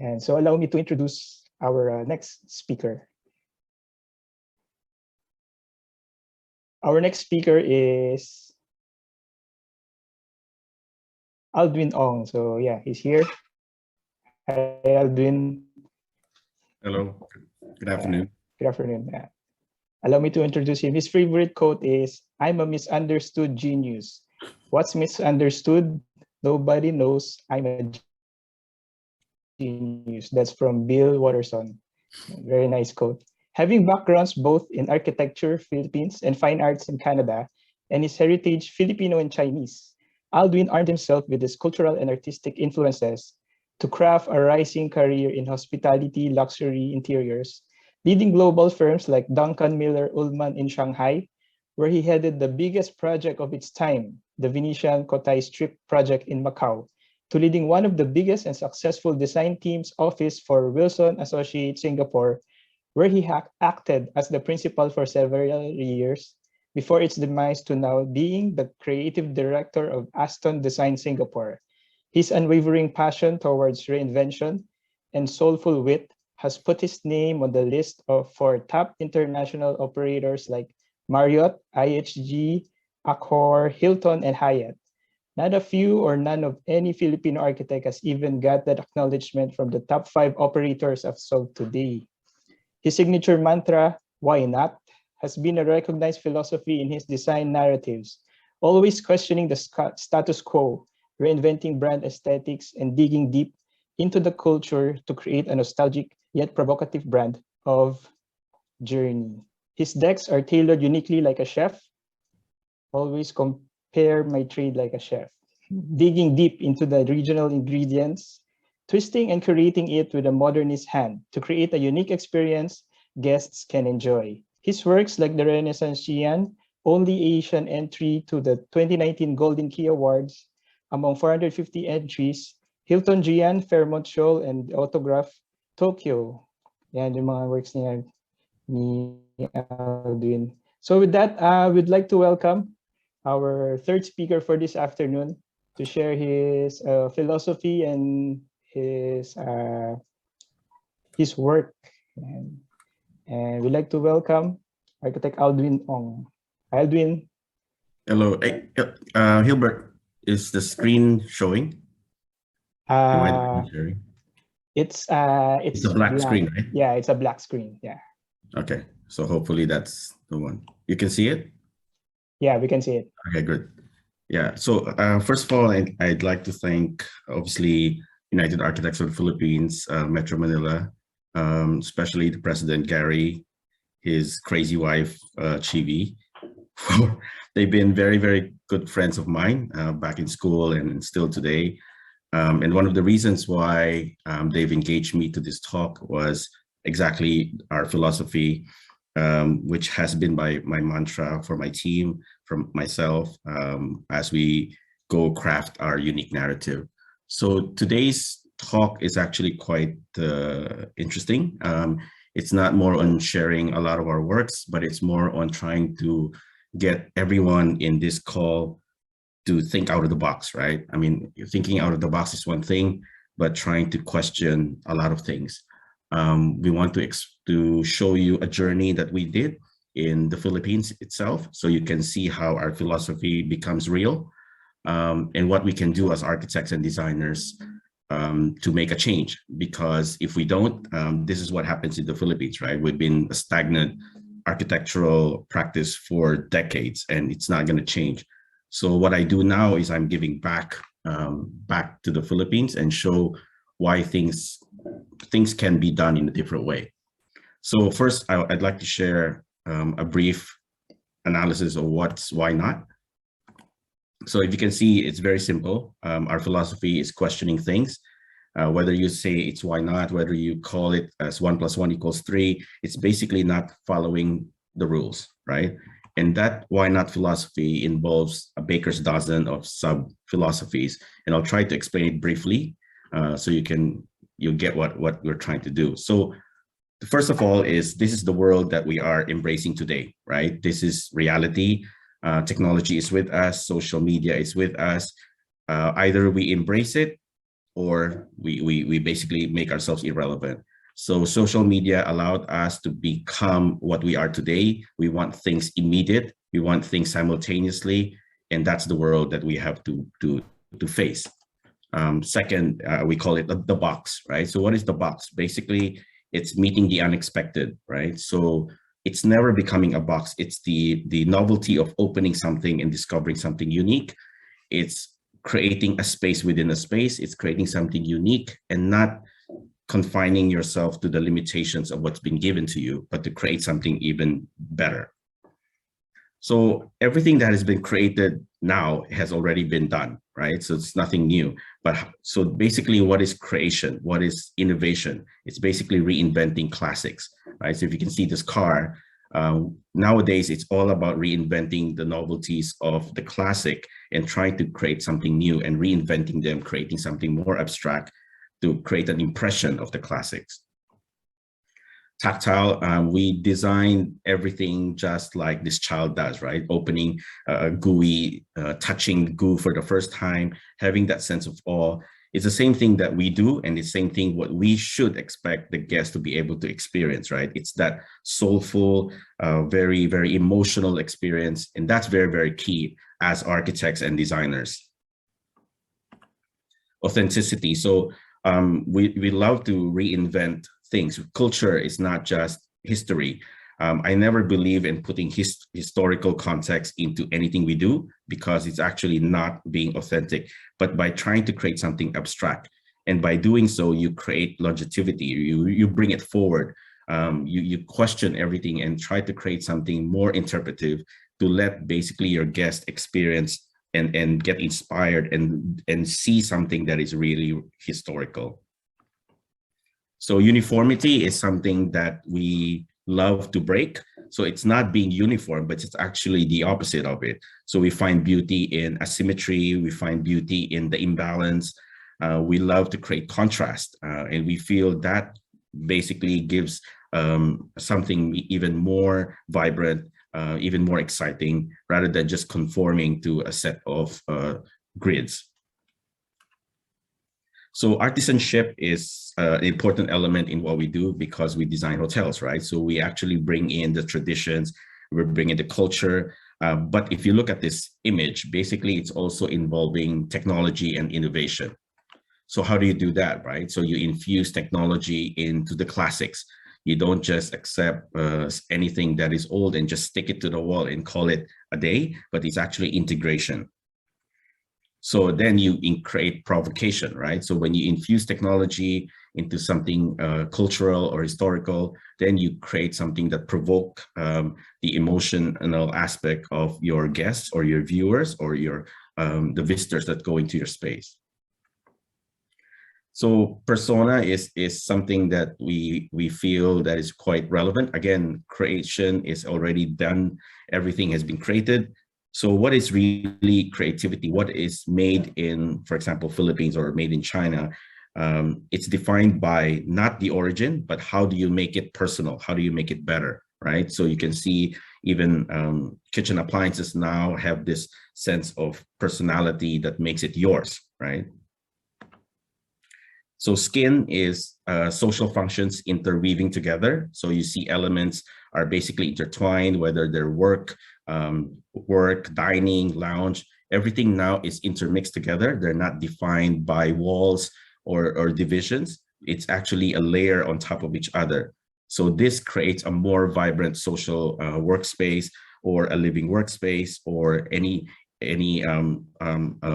And so allow me to introduce our next speaker. Our next speaker is Aldwin Ong. So yeah, he's here. Hi, Aldwin. Hello, good afternoon. Good afternoon. Allow me to introduce him. His favorite quote is, "I'm a misunderstood genius." What's misunderstood? Nobody knows I'm a genius. That's from Bill Watterson. Very nice quote. Having backgrounds both in architecture, Philippines, and fine arts in Canada, and his heritage, Filipino and Chinese, Aldwin armed himself with his cultural and artistic influences to craft a rising career in hospitality, luxury interiors, leading global firms like Duncan Miller Ullman in Shanghai, where he headed the biggest project of its time, the Venetian Cotai Strip project in Macau, to leading one of the biggest and successful design teams office for Wilson Associates Singapore, where he acted as the principal for several years before its demise, to now being the creative director of Aston Design Singapore. His unwavering passion towards reinvention and soulful wit has put his name on the list for top international operators like Marriott, IHG, Accor, Hilton, and Hyatt. Not a few or none of any Filipino architect has even got that acknowledgement from the top 5 operators of so today. His signature mantra, "Why not?" has been a recognized philosophy in his design narratives, always questioning the status quo, reinventing brand aesthetics, and digging deep into the culture to create a nostalgic yet provocative brand of journey. His decks are tailored uniquely like a chef. Always compare my trade like a chef. Digging deep into the regional ingredients, twisting and creating it with a modernist hand to create a unique experience guests can enjoy. His works like the Renaissance Xi'an, only Asian entry to the 2019 Golden Key Awards, among 450 entries, Hilton Xi'an, Fairmont Shoal, and Autograph Tokyo. Yan yung mga works ni Aldwin. So with that, we'd like to welcome our third speaker for this afternoon to share his philosophy and his work. And we'd like to welcome architect Aldwin Ong. Aldwin. Hello, hey, Hilbert, is the screen showing? It's a black screen, right? Yeah, it's a black screen. Yeah. Okay, so hopefully that's the one. You can see it? Yeah, we can see it. Okay, good. Yeah, so first of all, I'd like to thank, obviously, United Architects of the Philippines, Metro Manila, especially the President Gary, his crazy wife, Chivi. They've been very, very good friends of mine back in school and still today. And one of the reasons why they've engaged me to this talk was exactly our philosophy, which has been my mantra for my team, from myself, as we go craft our unique narrative. So today's talk is actually quite interesting. It's not more on sharing a lot of our works, but it's more on trying to get everyone in this call to think out of the box, right? I mean, thinking out of the box is one thing, but trying to question a lot of things. We want to show you a journey that we did in the Philippines itself, so you can see how our philosophy becomes real, and what we can do as architects and designers to make a change. Because if we don't, this is what happens in the Philippines, right? We've been a stagnant architectural practice for decades, and it's not going to change. So what I do now is I'm giving back to the Philippines and show why things can be done in a different way. So first, I'd like to share a brief analysis of why not. So if you can see, it's very simple. Our philosophy is questioning things. Whether you say it's why not, whether you call it as 1 + 1 = 3, it's basically not following the rules, right? And that why not philosophy involves a baker's dozen of sub philosophies, and I'll try to explain it briefly so you'll get what we're trying to do. So first of all, this is the world that we are embracing today, right? This is reality. Technology is with us, social media is with us. Either we embrace it or we basically make ourselves irrelevant. So social media allowed us to become what we are today. We want things immediate. We want things simultaneously. And that's the world that we have to face. Second, we call it the box, right? So what is the box? Basically, it's meeting the unexpected, right? So it's never becoming a box. It's the novelty of opening something and discovering something unique. It's creating a space within a space. It's creating something unique and not confining yourself to the limitations of what's been given to you, but to create something even better. So everything that has been created now has already been done, right? So it's nothing new. But so basically, what is creation? What is innovation? It's basically reinventing classics, right? So if you can see this car, nowadays it's all about reinventing the novelties of the classic and trying to create something new and reinventing them, creating something more abstract to create an impression of the classics. Tactile, we design everything just like this child does, right? Opening a GUI, touching goo for the first time, having that sense of awe. It's the same thing that we do, and the same thing what we should expect the guest to be able to experience, right? It's that soulful, very, very emotional experience, and that's very, very key as architects and designers. Authenticity. So we love to reinvent things. Culture is not just history. I never believe in putting historical context into anything we do because it's actually not being authentic, but by trying to create something abstract. And by doing so, you create longevity, you bring it forward. You question everything and try to create something more interpretive to let basically your guest experience and get inspired and see something that is really historical. So uniformity is something that we love to break. So it's not being uniform, but it's actually the opposite of it. So we find beauty in asymmetry. We find beauty in the imbalance. We love to create contrast. And we feel that basically gives something even more vibrant, even more exciting, rather than just conforming to a set of grids. So artisanship is an important element in what we do because we design hotels, right? So we actually bring in the traditions, we bring in the culture. But if you look at this image, basically it's also involving technology and innovation. So how do you do that, right? So you infuse technology into the classics. You don't just accept anything that is old and just stick it to the wall and call it a day, but it's actually integration. So then you create provocation, right? So when you infuse technology into something cultural or historical, then you create something that provoke the emotional aspect of your guests or your viewers or your the visitors that go into your space. So persona is something that we feel that is quite relevant. Again, creation is already done. Everything has been created. So what is really creativity? What is made in, for example, Philippines or made in China? It's defined by not the origin, but how do you make it personal? How do you make it better, right? So you can see even kitchen appliances now have this sense of personality that makes it yours, right? So skin is social functions interweaving together. So you see elements are basically intertwined, whether they're work, dining, lounge, everything now is intermixed together. They're not defined by walls or divisions. It's actually a layer on top of each other. So this creates a more vibrant social workspace or a living workspace or any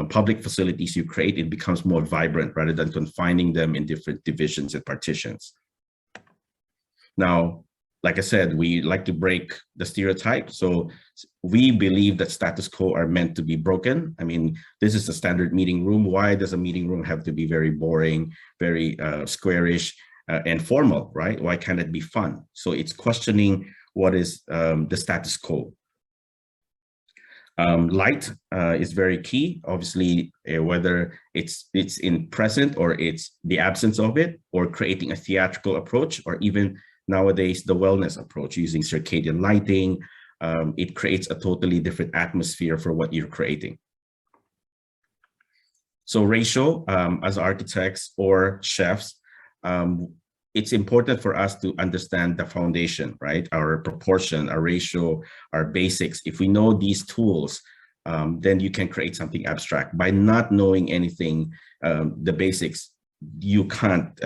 public facilities you create. It becomes more vibrant rather than confining them in different divisions and partitions. Now, like I said, we like to break the stereotype. So we believe that status quo are meant to be broken. I mean, this is a standard meeting room. Why does a meeting room have to be very boring, very squarish and formal, right? Why can't it be fun? So it's questioning what is the status quo. Light is very key, obviously, whether it's in present or it's the absence of it, or creating a theatrical approach, or even nowadays the wellness approach using circadian lighting. It creates a totally different atmosphere for what you're creating. So ratio, as architects or chefs, it's important for us to understand the foundation, right? Our proportion, our ratio, our basics. If we know these tools, then you can create something abstract. By not knowing anything, the basics, you can't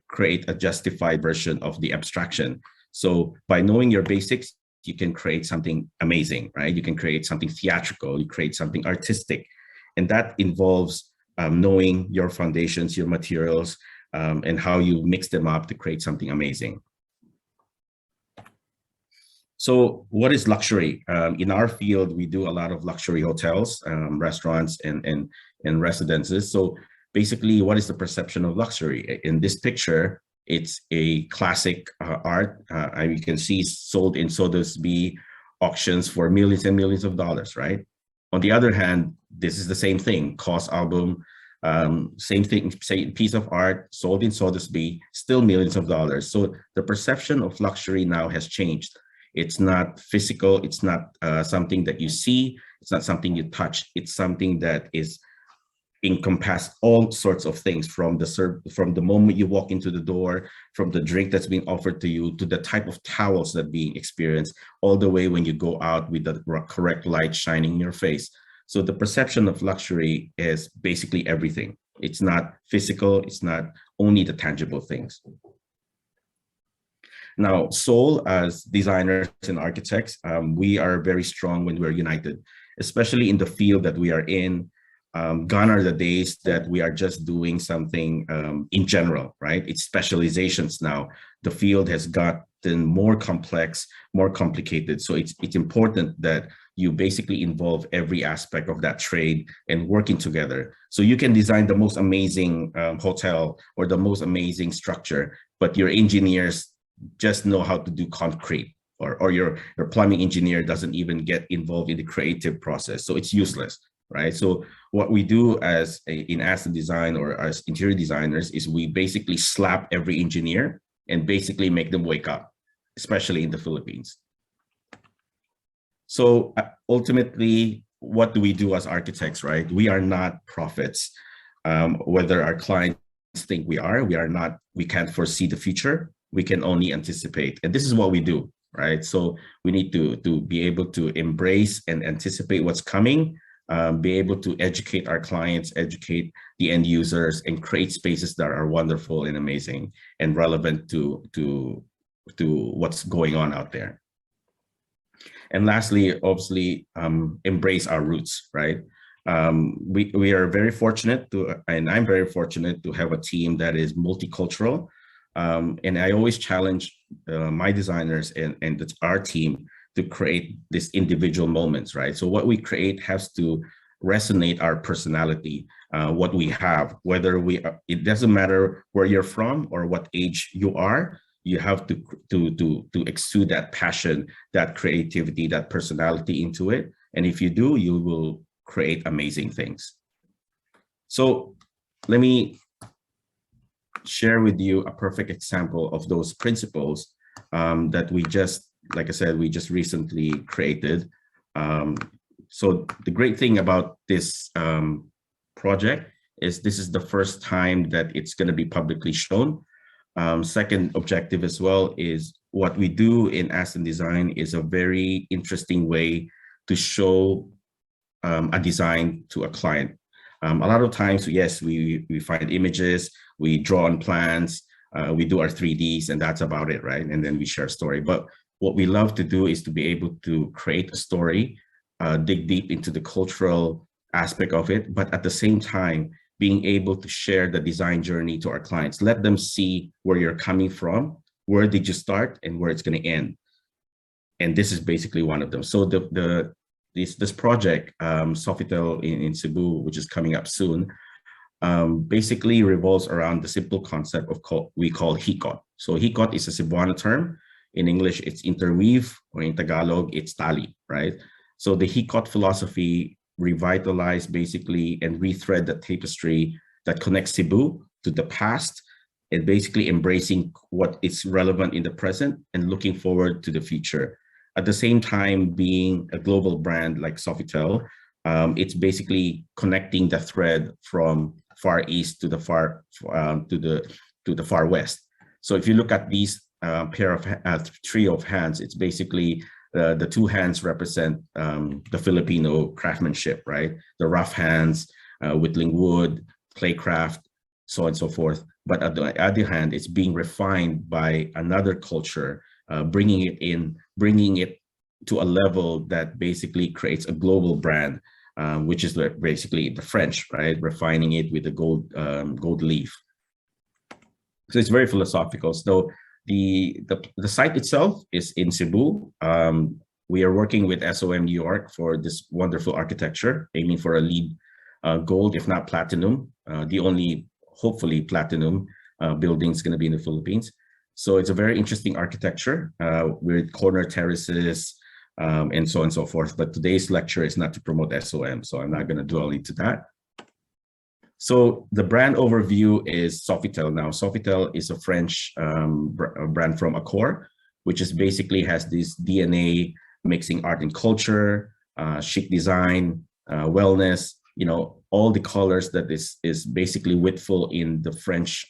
create a justified version of the abstraction. So by knowing your basics, you can create something amazing, right? You can create something theatrical, you create something artistic. And that involves knowing your foundations, your materials, and how you mix them up to create something amazing. So what is luxury? In our field, we do a lot of luxury hotels, restaurants, and residences. So basically, what is the perception of luxury? In this picture, it's a classic art. You can see sold in Sotheby's auctions for millions and millions of dollars, right? On the other hand, this is the same thing, KOS album, same thing, same piece of art sold in Sotheby's, still millions of dollars. So the perception of luxury now has changed. It's not physical. It's not something that you see. It's not something you touch. It's something that is encompass all sorts of things, from the moment you walk into the door, from the drink that's being offered to you, to the type of towels that being experienced, all the way when you go out with the correct light shining in your face. So the perception of luxury is basically everything. It's not physical. It's not only the tangible things. Now, Seoul, as designers and architects, we are very strong when we're united, especially in the field that we are in. Gone are the days that we are just doing something in general, right? It's specializations now. The field has gotten more complex, more complicated. So it's important that you basically involve every aspect of that trade and working together. So you can design the most amazing hotel or the most amazing structure, but your engineers just know how to do concrete, or your plumbing engineer doesn't even get involved in the creative process. So it's useless, right? So what we do in asset design or as interior designers is we basically slap every engineer and basically make them wake up, especially in the Philippines. So ultimately, what do we do as architects, right? We are not prophets. Whether our clients think we are not, we can't foresee the future. We can only anticipate. And this is what we do, right? So we need to be able to embrace and anticipate what's coming, be able to educate our clients, educate the end users, and create spaces that are wonderful and amazing and relevant to what's going on out there. And lastly, obviously, embrace our roots, right? We are very fortunate and I'm very fortunate to have a team that is multicultural. And I always challenge my designers and our team to create these individual moments, right? So what we create has to resonate our personality, what we have, whether it doesn't matter where you're from or what age you are, you have to exude that passion, that creativity, that personality into it. And if you do, you will create amazing things. So let me share with you a perfect example of those principles that we just, like I said, we just recently created. So the great thing about this project is this is the first time that it's going to be publicly shown. Second objective as well is what we do in asset design is a very interesting way to show a design to a client. A lot of times, yes, we find images, we draw on plans, we do our 3Ds, and that's about it, right? And then we share a story. But what we love to do is to be able to create a story, dig deep into the cultural aspect of it, but at the same time, being able to share the design journey to our clients, let them see where you're coming from, where did you start, and where it's going to end. And this is basically one of them. So this project, Sofitel in Cebu, which is coming up soon, basically revolves around the simple concept of we call hikot. So hikot is a Cebuano term. In English, it's interweave, or in Tagalog, it's tali, right? So the hikot philosophy revitalize basically and rethread the tapestry that connects Cebu to the past, and basically embracing what is relevant in the present and looking forward to the future. At the same time, being a global brand like Sofitel, It's basically connecting the thread from far east to the far west. So if you look at these trio of hands, it's basically the two hands represent the Filipino craftsmanship, right? The rough hands, whittling wood, clay craft, so on and so forth. But on the other hand, it's being refined by another culture, bringing it to a level that basically creates a global brand, which is basically the French, right? Refining it with the gold leaf. So it's very philosophical. So the site itself is in Cebu. We are working with SOM New York for this wonderful architecture, aiming for a LEED gold, if not platinum. The only, hopefully, platinum building is going to be in the Philippines. So it's a very interesting architecture with corner terraces and so on and so forth. But today's lecture is not to promote SOM, so I'm not going to dwell into that. So the brand overview is Sofitel. Now, Sofitel is a French brand from Accor, which is basically has this DNA mixing art and culture, chic design, wellness, you know, all the colors that is basically witful in the French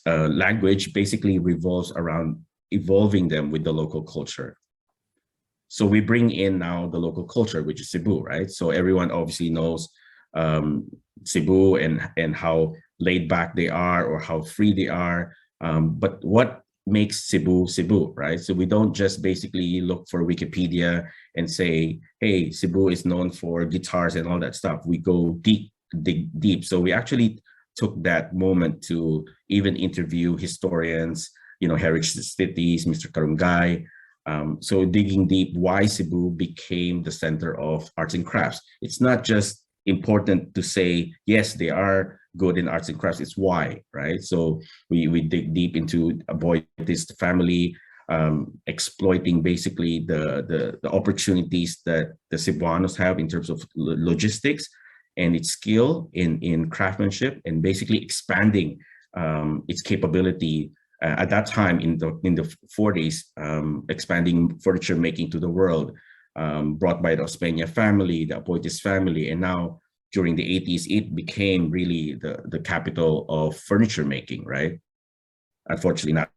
language basically revolves around evolving them with the local culture. So we bring in now the local culture, which is Cebu, right? So everyone obviously knows Cebu and how laid back they are or how free they are. But what makes Cebu Cebu, right? So we don't just basically look for Wikipedia and say, hey, Cebu is known for guitars and all that stuff. We go deep, dig deep. So we actually took that moment to even interview historians, you know, heritage cities, Mr. Karungay. So digging deep, why Cebu became the center of arts and crafts. It's not just important to say, yes, they are good in arts and crafts, it's why, right? So we dig deep into a Boytist family, exploiting basically the opportunities that the Cebuanos have in terms of logistics and its skill in craftsmanship, and basically expanding its capability at that time in the 40s, expanding furniture making to the world, brought by the Ospeña family, the Apoitis family, and now during the 80s, it became really the capital of furniture making, right? Unfortunately, not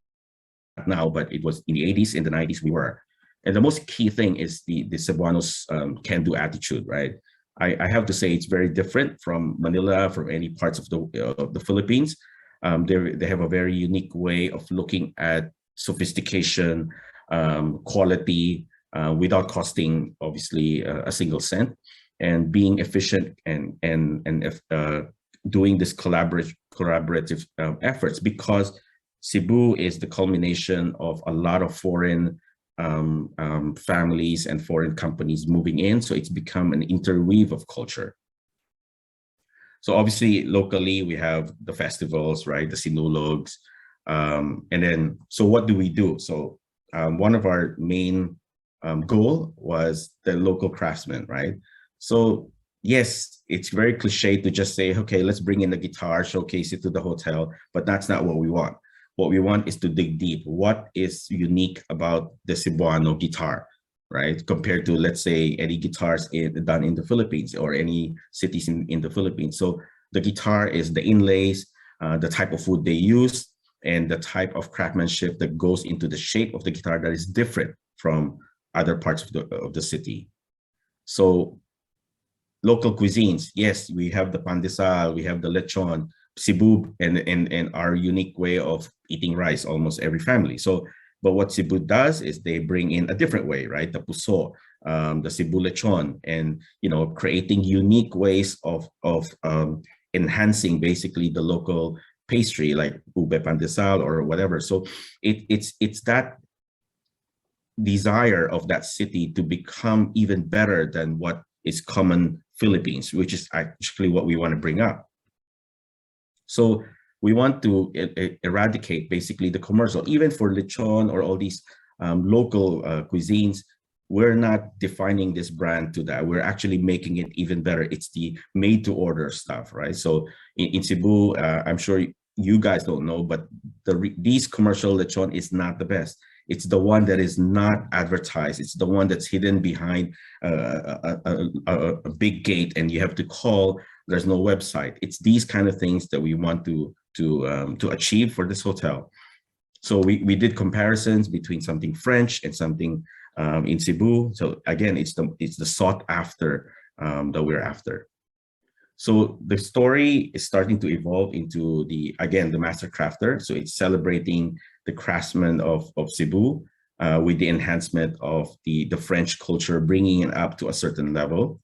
now, but it was in the 80s, in the 90s we were. And the most key thing is the Cebuanos can-do attitude, right? I have to say it's very different from Manila, from any parts of the Philippines. They have a very unique way of looking at sophistication, quality, without costing, obviously, a single cent, and being efficient and doing this collaborative efforts, because Cebu is the culmination of a lot of foreign families and foreign companies moving in. So it's become an interweave of culture. So obviously, locally, we have the festivals, right? The Sinulugs. And then, so what do we do? So one of our main goal was the local craftsmen, right? So yes, it's very cliche to just say, okay, let's bring in the guitar, showcase it to the hotel, but that's not what we want. What we want is to dig deep. What is unique about the Cebuano guitar, right? Compared to, let's say, any guitars done in the Philippines or any cities in the Philippines. So the guitar is the inlays, the type of wood they use, and the type of craftsmanship that goes into the shape of the guitar that is different from other parts of the city. So local cuisines, yes, we have the pandesal, we have the lechon, Cebu, and our unique way of eating rice, almost every family. So, but what Cebu does is they bring in a different way, right? The puso, the Cebu lechon, and creating unique ways of enhancing basically the local pastry, like ube pandesal or whatever. So it's that desire of that city to become even better than what is common Philippines, which is actually what we want to bring up. So we want to eradicate basically the commercial, even for lechon or all these local cuisines. We're not defining this brand to that. We're actually making it even better. It's the made to order stuff, right? So in Cebu, I'm sure you guys don't know, but these commercial lechon is not the best. It's the one that is not advertised. It's the one that's hidden behind a big gate and you have to call. There's no website. It's these kind of things that we want to achieve for this hotel. So we did comparisons between something French and something in Cebu. So again, it's the sought after that we're after. So the story is starting to evolve into the master crafter. So it's celebrating the craftsmen of Cebu with the enhancement of the French culture, bringing it up to a certain level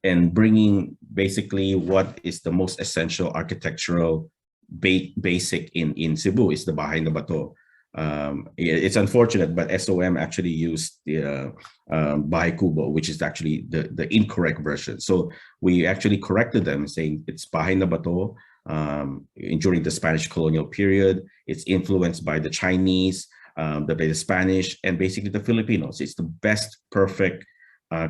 and bringing basically what is the most essential architectural basic in Cebu is the Bahay na Bato. It's unfortunate, but SOM actually used the Bahay Kubo, which is actually the incorrect version. So we actually corrected them, saying it's Bahay na Bato during the Spanish colonial period. It's influenced by the Chinese, by the Spanish, and basically the Filipinos. It's the best perfect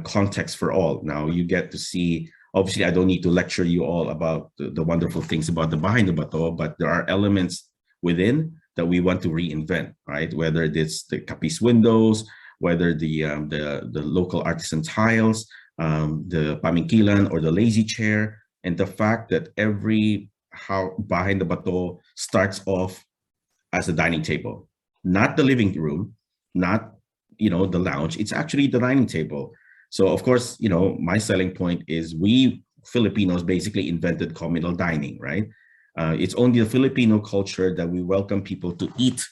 context for all. Now you get to see. Obviously, I don't need to lecture you all about the wonderful things about the Bahay na Bato, but there are elements within that we want to reinvent, right? Whether it's the Capiz windows, whether the local artisan tiles, the pamingkilan or the lazy chair, and the fact that every Bahay na Bato starts off as a dining table, not the living room, not the lounge. It's actually the dining table. So of course, my selling point is we Filipinos basically invented communal dining, right? It's only the Filipino culture that we welcome people to eat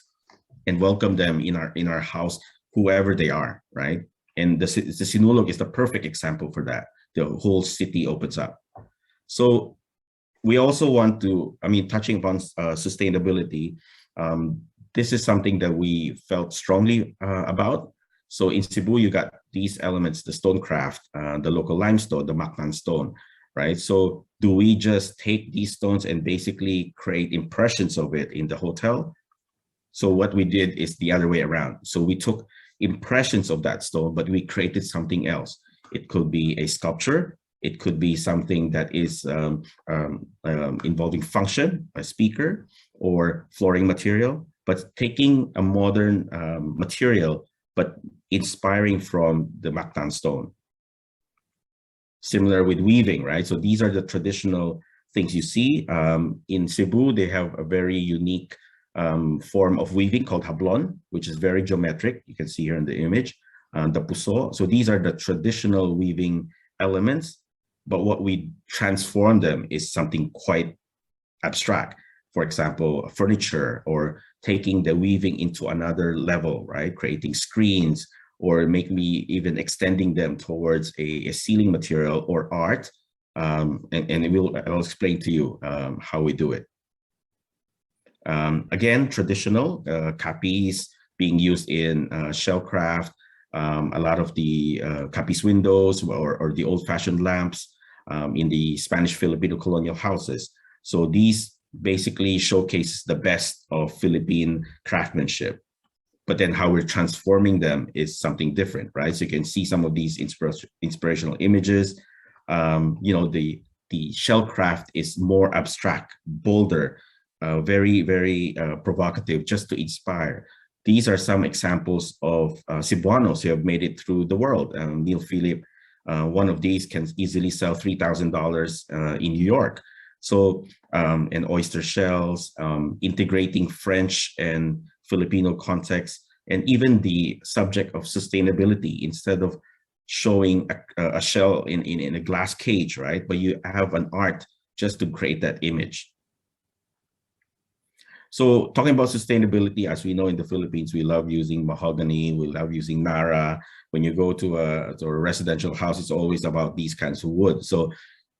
and welcome them in our house, whoever they are, right? And the Sinulog is the perfect example for that. The whole city opens up. So we also want to, touching upon sustainability, this is something that we felt strongly about. So in Cebu, you got these elements, the stonecraft, the local limestone, the Mactan stone, right? So do we just take these stones and basically create impressions of it in the hotel? So what we did is the other way around. So we took impressions of that stone, but we created something else. It could be a sculpture. It could be something that is involving function, a speaker, or flooring material, but taking a modern material, but inspiring from the Mactan stone. Similar with weaving, right? So these are the traditional things you see. In Cebu, they have a very unique form of weaving called hablon, which is very geometric. You can see here in the image, the puso. So these are the traditional weaving elements, but what we transform them is something quite abstract. For example, furniture, or taking the weaving into another level, right? Creating screens, or maybe even extending them towards a ceiling material or art. And I'll explain to you how we do it. Again, traditional capis being used in shellcraft, a lot of the capis windows or the old-fashioned lamps in the Spanish Filipino colonial houses. So these basically showcases the best of Philippine craftsmanship, but then how we're transforming them is something different, right? So you can see some of these inspirational images. The shellcraft is more abstract, bolder, very, very provocative, just to inspire. These are some examples of Cebuanos who have made it through the world. Neil Philip, one of these can easily sell $3,000 in New York. So, and oyster shells, integrating French and Filipino context, and even the subject of sustainability, instead of showing a shell in a glass cage, right? But you have an art just to create that image. So talking about sustainability, as we know in the Philippines, we love using mahogany, we love using Nara. When you go to a residential house, it's always about these kinds of wood. So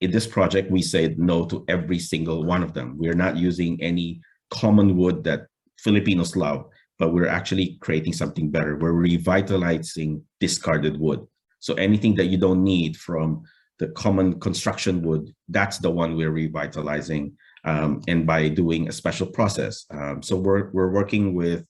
in this project, we said no to every single one of them. We're not using any common wood that Filipinos love, but we're actually creating something better. We're revitalizing discarded wood. So anything that you don't need from the common construction wood, that's the one we're revitalizing, and by doing a special process. So we're working with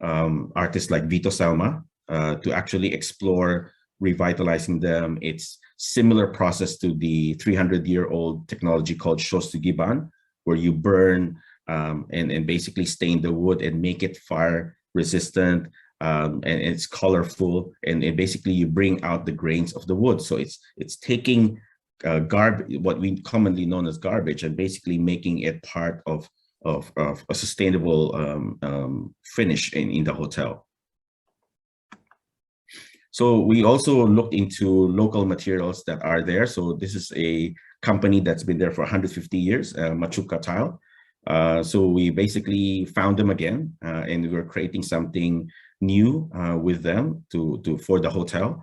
artists like Vito Selma to actually explore revitalizing them. It's similar process to the 300-year-old technology called Shosugiban, where you burn and basically stain the wood and make it fire resistant, and it's colorful, and basically you bring out the grains of the wood. So it's taking garbage, what we commonly known as garbage, and basically making it part of a sustainable finish in the hotel. So we also looked into local materials that are there. So this is a company that's been there for 150 years, Machuca Tile. So we basically found them again, and we're creating something new with them for the hotel.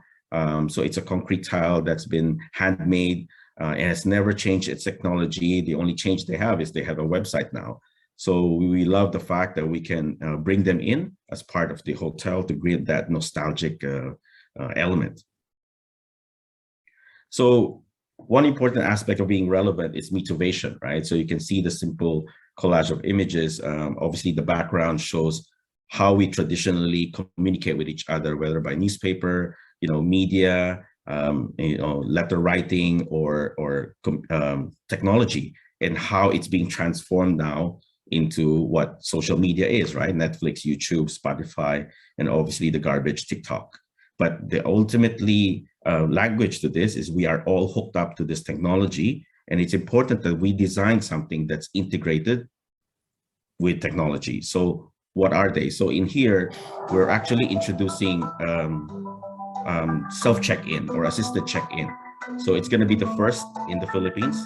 So it's a concrete tile that's been handmade and has never changed its technology. The only change they have is they have a website now. So we love the fact that we can bring them in as part of the hotel to create that nostalgic element. So one important aspect of being relevant is motivation, right? So you can see the simple collage of images. Obviously, the background shows how we traditionally communicate with each other, whether by newspaper, media, letter writing, or technology, and how it's being transformed now into what social media is, right? Netflix, YouTube, Spotify, and obviously the garbage TikTok. But the ultimately language to this is we are all hooked up to this technology, and it's important that we design something that's integrated with technology. So what are they? So in here, we're actually introducing self-check-in or assisted check-in. So it's going to be the first in the Philippines.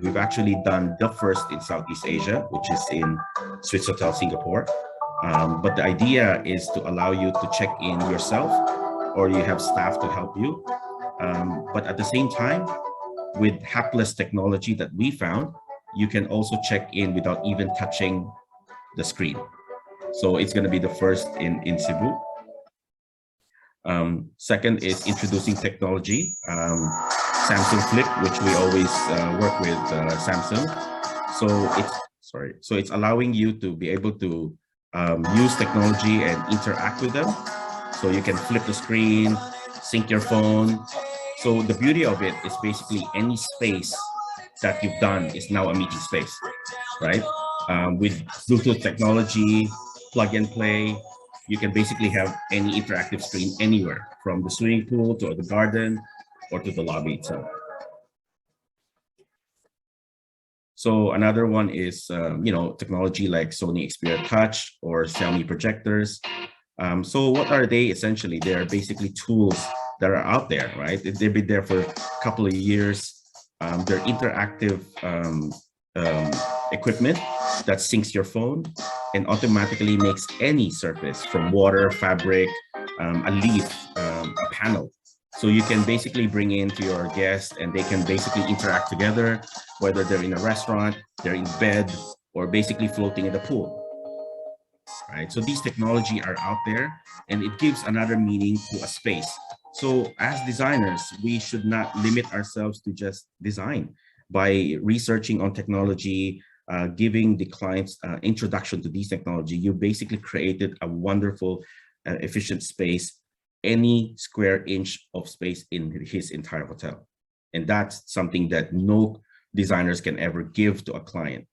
We've actually done the first in Southeast Asia, which is in Swiss Hotel Singapore. But the idea is to allow you to check in yourself, or you have staff to help you. But at the same time, with hapless technology that we found, you can also check in without even touching the screen. So it's going to be the first in Cebu. Second is introducing technology. Samsung Flip, which we always work with Samsung. So it's allowing you to be able to use technology and interact with them. So you can flip the screen, sync your phone. So the beauty of it is basically any space that you've done is now a meeting space, right? With Bluetooth technology, plug and play, you can basically have any interactive screen anywhere, from the swimming pool to the garden or to the lobby itself. So another one is, technology like Sony Xperia Touch or Xiaomi projectors. So what are they essentially? They are basically tools that are out there, right? They've been there for a couple of years. They're interactive equipment that syncs your phone and automatically makes any surface, from water, fabric, a leaf, a panel. So you can basically bring into your guests and they can basically interact together, whether they're in a restaurant, they're in bed, or basically floating in the pool. Right? So these technology are out there, and it gives another meaning to a space. So as designers, we should not limit ourselves to just design. By researching on technology, giving the clients introduction to these technology, you basically created a wonderful, efficient space, any square inch of space in his entire hotel. And that's something that no designers can ever give to a client.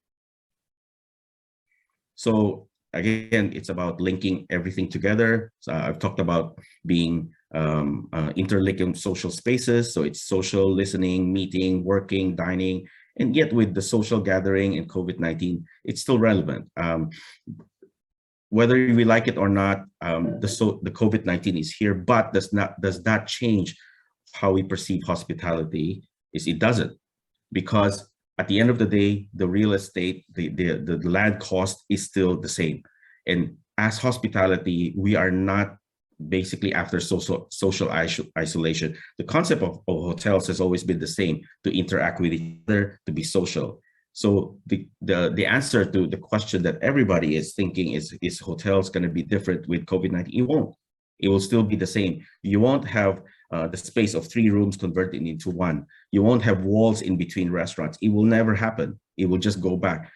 So again, it's about linking everything together. So I've talked about being interlinking social spaces. So it's social, listening, meeting, working, dining, and yet with the social gathering and COVID-19, it's still relevant. Whether we like it or not, the COVID-19 is here, but does that change how we perceive hospitality? It doesn't, because at the end of the day, the real estate, the land cost is still the same. And as hospitality, we are not basically after social isolation. The concept of hotels has always been the same: to interact with each other, to be social. So the answer to the question that everybody is thinking is hotels going to be different with COVID-19? It won't. It will still be the same. You won't have the space of 3 rooms converted into 1. You won't have walls in between restaurants. It will never happen. It will just go back.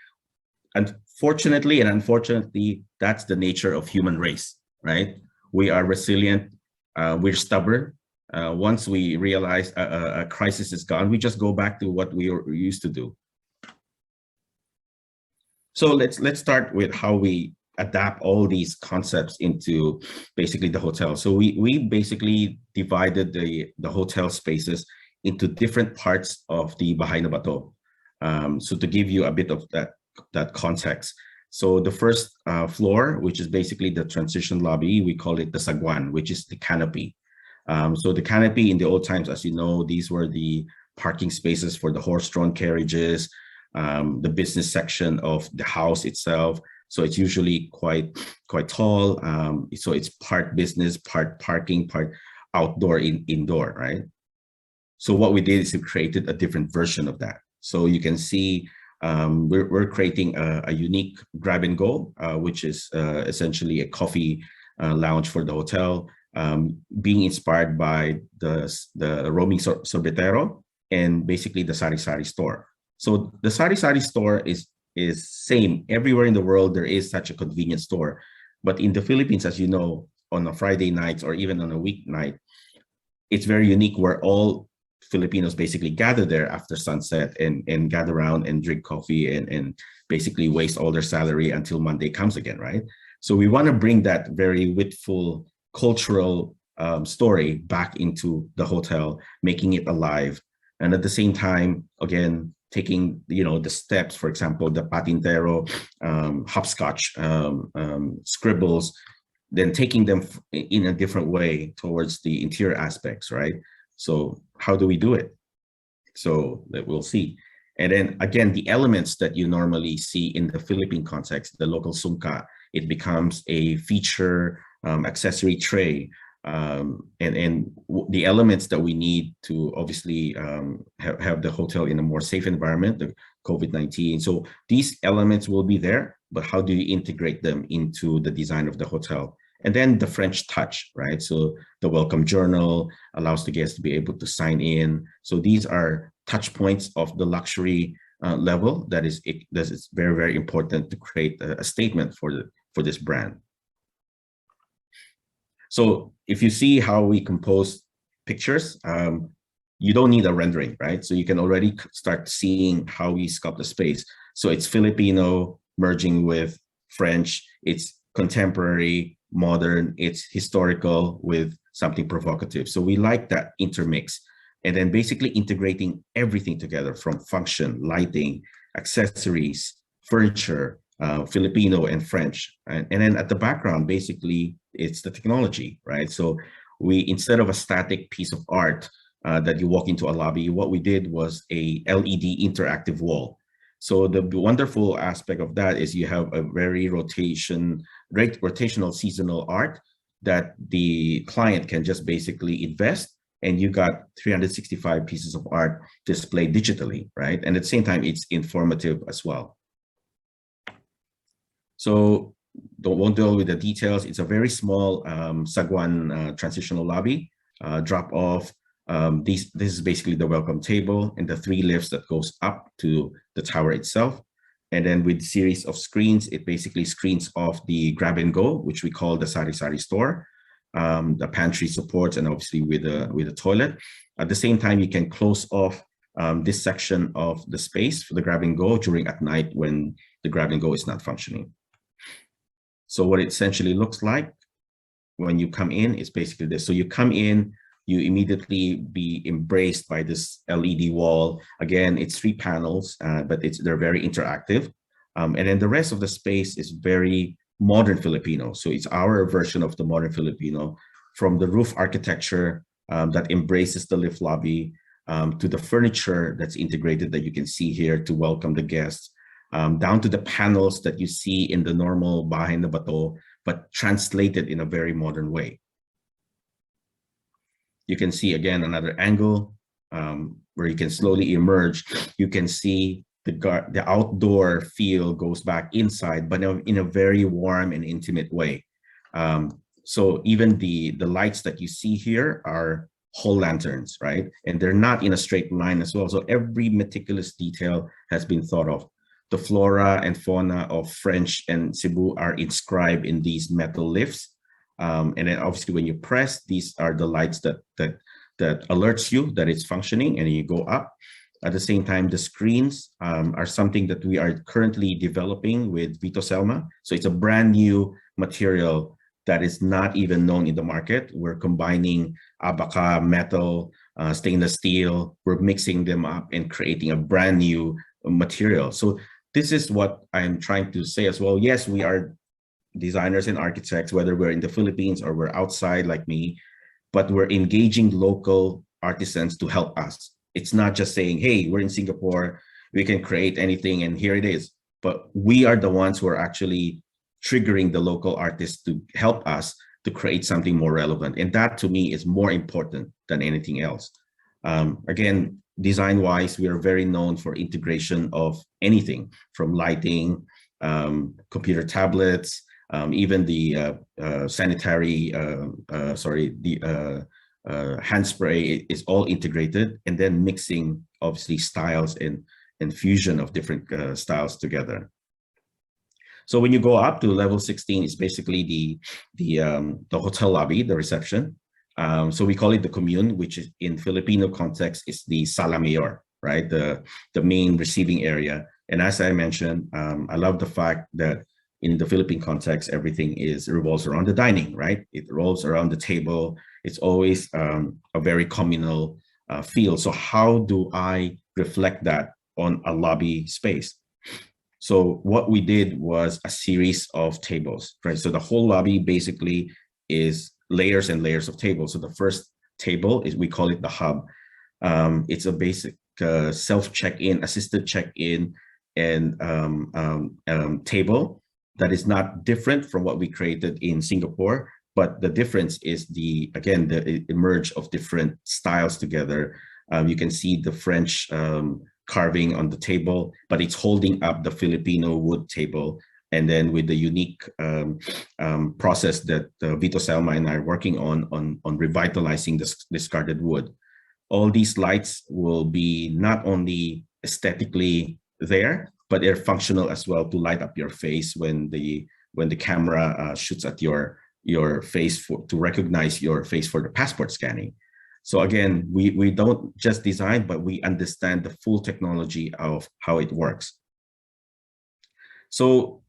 And fortunately and unfortunately, that's the nature of human race, right? We are resilient. We're stubborn. Once we realize a crisis is gone, we just go back to what we used to do. So let's start with how we adapt all these concepts into basically the hotel. So we basically divided the hotel spaces into different parts of the Bahay na Bato. So to give you a bit of that context. So the first floor, which is basically the transition lobby, we call it the Sagwan, which is the canopy. So the canopy in the old times, as you know, these were the parking spaces for the horse-drawn carriages, the business section of the house itself. So it's usually quite tall. So it's part business, part parking, part outdoor, indoor, right? So what we did is we created a different version of that. So you can see we're creating a unique grab and go, which is essentially a coffee lounge for the hotel, being inspired by the roaming sorbetero and basically the sari-sari store. So the sari-sari store is same everywhere in the world. There is such a convenience store, but in the Philippines, as you know, on a Friday night or even on a weeknight, it's very unique where all Filipinos basically gather there after sunset and gather around and drink coffee and basically waste all their salary until Monday comes again, right? So we want to bring that very witful cultural story back into the hotel, making it alive. And at the same time, again, taking the steps, for example, the patintero, hopscotch, scribbles, then taking them in a different way towards the interior aspects, right? So how do we do it? So that we'll see. And then again, the elements that you normally see in the Philippine context, the local sumka, it becomes a feature accessory tray. And the elements that we need to obviously have the hotel in a more safe environment, the COVID-19. So these elements will be there, but how do you integrate them into the design of the hotel? And then the French touch, right? So the welcome journal allows the guests to be able to sign in. So these are touch points of the luxury level that is very, very important to create a statement for this brand. So if you see how we compose pictures, you don't need a rendering, right? So you can already start seeing how we sculpt the space. So it's Filipino merging with French, it's contemporary, modern, it's historical with something provocative. So we like that intermix. And then basically integrating everything together from function, lighting, accessories, furniture, Filipino and French. And then at the background, basically, it's the technology, right? So we, instead of a static piece of art that you walk into a lobby, what we did was a LED interactive wall. So the wonderful aspect of that is you have a very rotational seasonal art that the client can just basically invest, and you got 365 pieces of art displayed digitally, right? And at the same time, it's informative as well. So won't deal with the details. It's a very small Sagwan transitional lobby, drop off. This is basically the welcome table and the 3 lifts that goes up to the tower itself. And then with series of screens, it basically screens off the grab and go, which we call the sari-sari store, the pantry supports, and obviously with the toilet. At the same time, you can close off this section of the space for the grab and go during at night when the grab and go is not functioning. So what it essentially looks like when you come in is basically this. So you come in, you immediately be embraced by this LED wall. Again, it's 3 panels, but they're very interactive. And then the rest of the space is very modern Filipino. So it's our version of the modern Filipino, from the roof architecture that embraces the lift lobby, to the furniture that's integrated that you can see here to welcome the guests, down to the panels that you see in the normal Bahay na Bato, but translated in a very modern way. You can see again another angle where you can slowly emerge. You can see the outdoor feel goes back inside, but in a very warm and intimate way. So even the lights that you see here are hall lanterns, right? And they're not in a straight line as well. So every meticulous detail has been thought of. The flora and fauna of French and Cebu are inscribed in these metal lifts. And then obviously when you press, these are the lights that alerts you that it's functioning, and you go up. At the same time, the screens are something that we are currently developing with Vito Selma. So it's a brand new material that is not even known in the market. We're combining abaca, metal, stainless steel. We're mixing them up and creating a brand new material. So this is what I'm trying to say as well. Yes, we are designers and architects, whether we're in the Philippines or we're outside like me, but we're engaging local artisans to help us. It's not just saying, hey, we're in Singapore, we can create anything and here it is. But we are the ones who are actually triggering the local artists to help us to create something more relevant. And that to me is more important than anything else. Again, design-wise, we are very known for integration of anything from lighting, computer tablets, even the sanitary, hand spray is all integrated, and then mixing obviously styles and fusion of different styles together. So when you go up to level 16, it's basically the hotel lobby, the reception. So we call it the commune, which is in Filipino context is the sala mayor, right? The main receiving area. And as I mentioned, I love the fact that in the Philippine context, everything revolves around the dining, right? It revolves around the table. It's always a very communal feel. So how do I reflect that on a lobby space? So what we did was a series of tables, right? So the whole lobby basically is layers and layers of tables. So the first table is, we call it the hub. It's a basic self-check-in, assisted check-in, and table that is not different from what we created in Singapore, but the difference is the merge of different styles together. You can see the French carving on the table, but it's holding up the Filipino wood table. And then with the unique process that Vito Selma and I are working on revitalizing this discarded wood. All these lights will be not only aesthetically there, but they're functional as well to light up your face when the camera shoots at your face to recognize your face for the passport scanning. So again, we don't just design, but we understand the full technology of how it works. So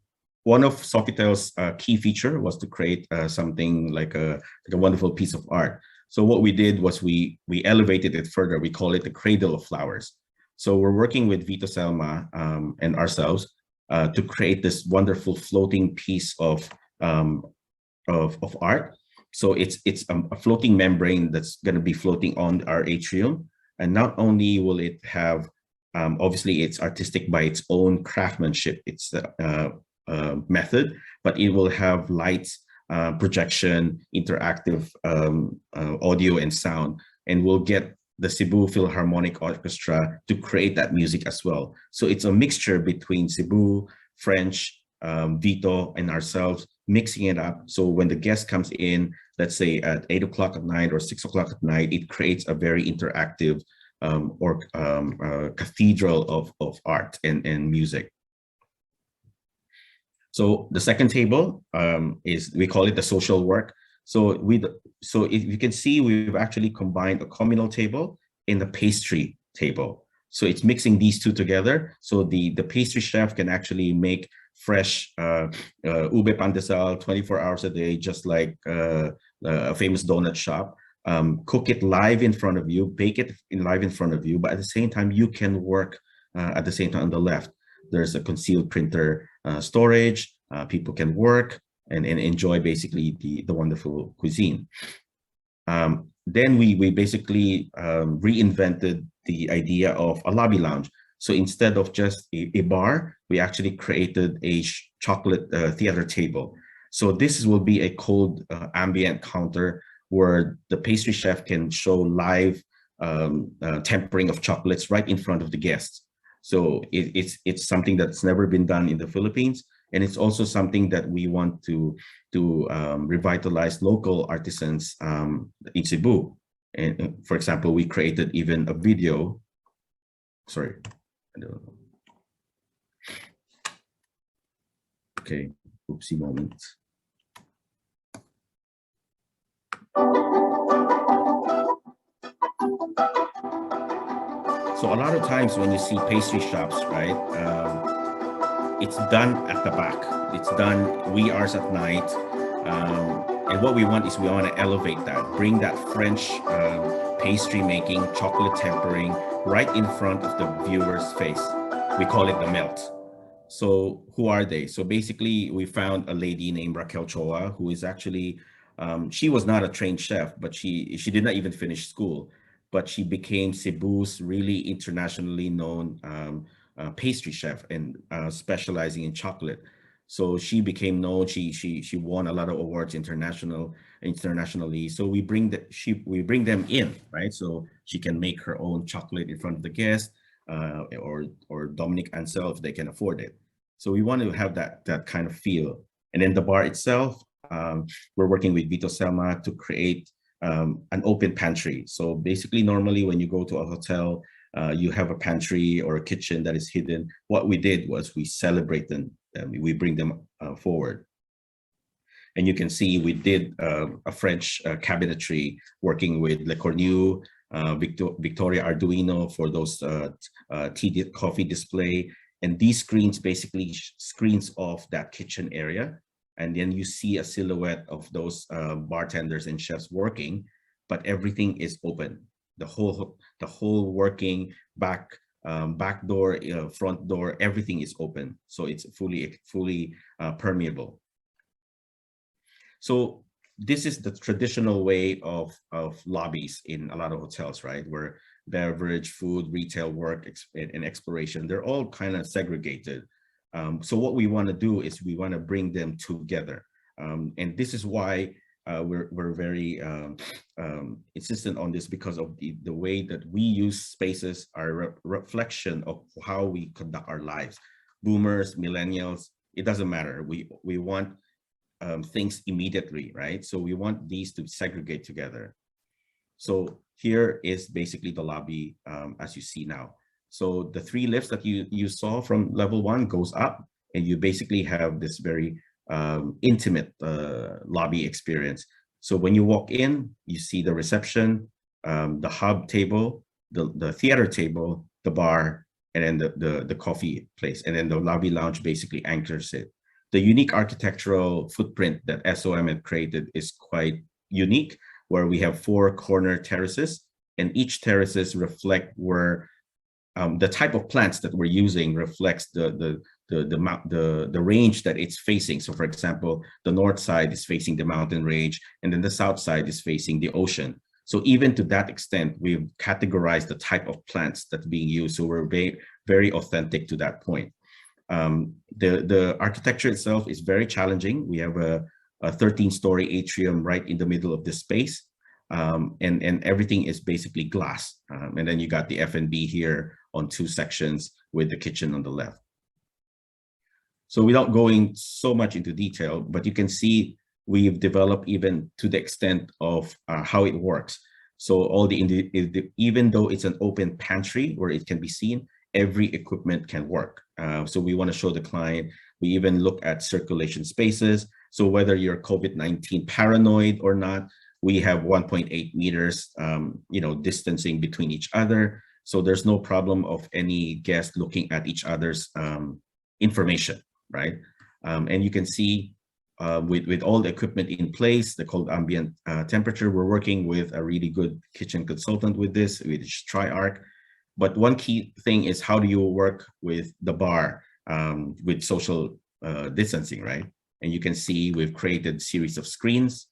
one of Sofitel's key feature was to create something like a wonderful piece of art. So what we did was we elevated it further. We call it the Cradle of Flowers. So we're working with Vito Selma and ourselves to create this wonderful floating piece of art. So it's a floating membrane that's going to be floating on our atrium. And not only will it have, obviously it's artistic by its own craftsmanship, it's method, but it will have lights, projection, interactive audio and sound, and we'll get the Cebu Philharmonic Orchestra to create that music as well. So it's a mixture between Cebu, French, Vito, and ourselves, mixing it up. So when the guest comes in, let's say at 8 o'clock at night or 6 o'clock at night, it creates a very interactive cathedral of art and music. So the second table is, we call it the social work. So if you can see, we've actually combined a communal table and the pastry table. So it's mixing these two together. So the pastry chef can actually make fresh ube pandesal 24 hours a day, just like a famous donut shop. Cook it live in front of you, bake it live in front of you, but at the same time, you can work at the same time. On the left, there's a concealed printer storage. People can work and enjoy basically the wonderful cuisine. Then we basically reinvented the idea of a lobby lounge. So instead of just a bar, we actually created a chocolate theater table. So this will be a cold ambient counter where the pastry chef can show live tempering of chocolates right in front of the guests. So it's something that's never been done in the Philippines. And it's also something that we want to revitalize local artisans in Cebu. And for example, we created even a video. Sorry, I don't know. Okay, oopsie moment. So a lot of times when you see pastry shops, right, it's done at the back. It's done wee hours at night. And what we want is we want to elevate that, bring that French pastry making, chocolate tempering right in front of the viewer's face. We call it the melt. So who are they? So basically, we found a lady named Raquel Choa, who is actually, she was not a trained chef, but she did not even finish school, but she became Cebu's really internationally known pastry chef and specializing in chocolate. So she became known. She won a lot of awards internationally. So we bring them in, right? So she can make her own chocolate in front of the guests, or Dominic Ansel if they can afford it. So we want to have that kind of feel. And then the bar itself, we're working with Vito Selma to create an open pantry. So basically, normally when you go to a hotel, you have a pantry or a kitchen that is hidden. What we did was we celebrate them, we bring them forward. And you can see we did a French cabinetry working with Le Cornu, Victoria Arduino for those coffee display. And these screens basically screens off that kitchen area. And then you see a silhouette of those bartenders and chefs working, but everything is open. The whole working back door, front door, everything is open. So it's fully permeable. So this is the traditional way of lobbies in a lot of hotels, right? Where beverage, food, retail, work, and exploration, they're all kind of segregated. So what we want to do is we want to bring them together. And this is why we're very insistent on this, because of the way that we use spaces are a reflection of how we conduct our lives. Boomers, millennials, it doesn't matter. We want things immediately, right? So we want these to segregate together. So here is basically the lobby as you see now. So the 3 lifts that you saw from level 1 goes up, and you basically have this very intimate lobby experience. So when you walk in, you see the reception, the hub table, the theater table, the bar, and then the coffee place, and then the lobby lounge basically anchors it. The unique architectural footprint that SOM had created is quite unique, where we have 4 corner terraces, and each terraces reflect where the type of plants that we're using reflects the range that it's facing. So for example, the north side is facing the mountain range, and then the south side is facing the ocean. So even to that extent, we've categorized the type of plants that's being used. So we're very authentic to that point. The architecture itself is very challenging. We have a 13-story atrium right in the middle of this space, and everything is basically glass. And then you got the F&B here on 2 sections with the kitchen on the left. So without going so much into detail, but you can see we've developed even to the extent of how it works. So all even though it's an open pantry where it can be seen, every equipment can work. So we want to show the client. We even look at circulation spaces. So whether you're COVID-19 paranoid or not, we have 1.8 meters, distancing between each other. So there's no problem of any guest looking at each other's information, right? And you can see with all the equipment in place, the cold ambient temperature, we're working with a really good kitchen consultant with this, with TriArc. But one key thing is, how do you work with the bar with social distancing, right? And you can see we've created a series of screens.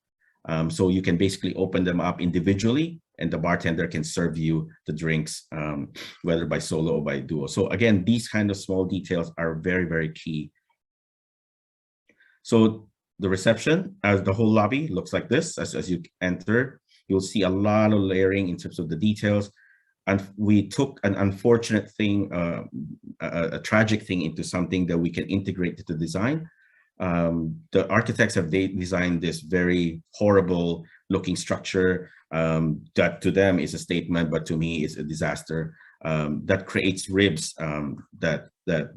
So you can basically open them up individually, and the bartender can serve you the drinks, whether by solo or by duo. So again, these kind of small details are very, very key. So the reception, as the whole lobby looks like this. As you enter, you'll see a lot of layering in terms of the details. And we took an unfortunate thing, a tragic thing, into something that we can integrate to the design. The architects have designed this very horrible looking structure that to them is a statement, but to me is a disaster, that creates ribs that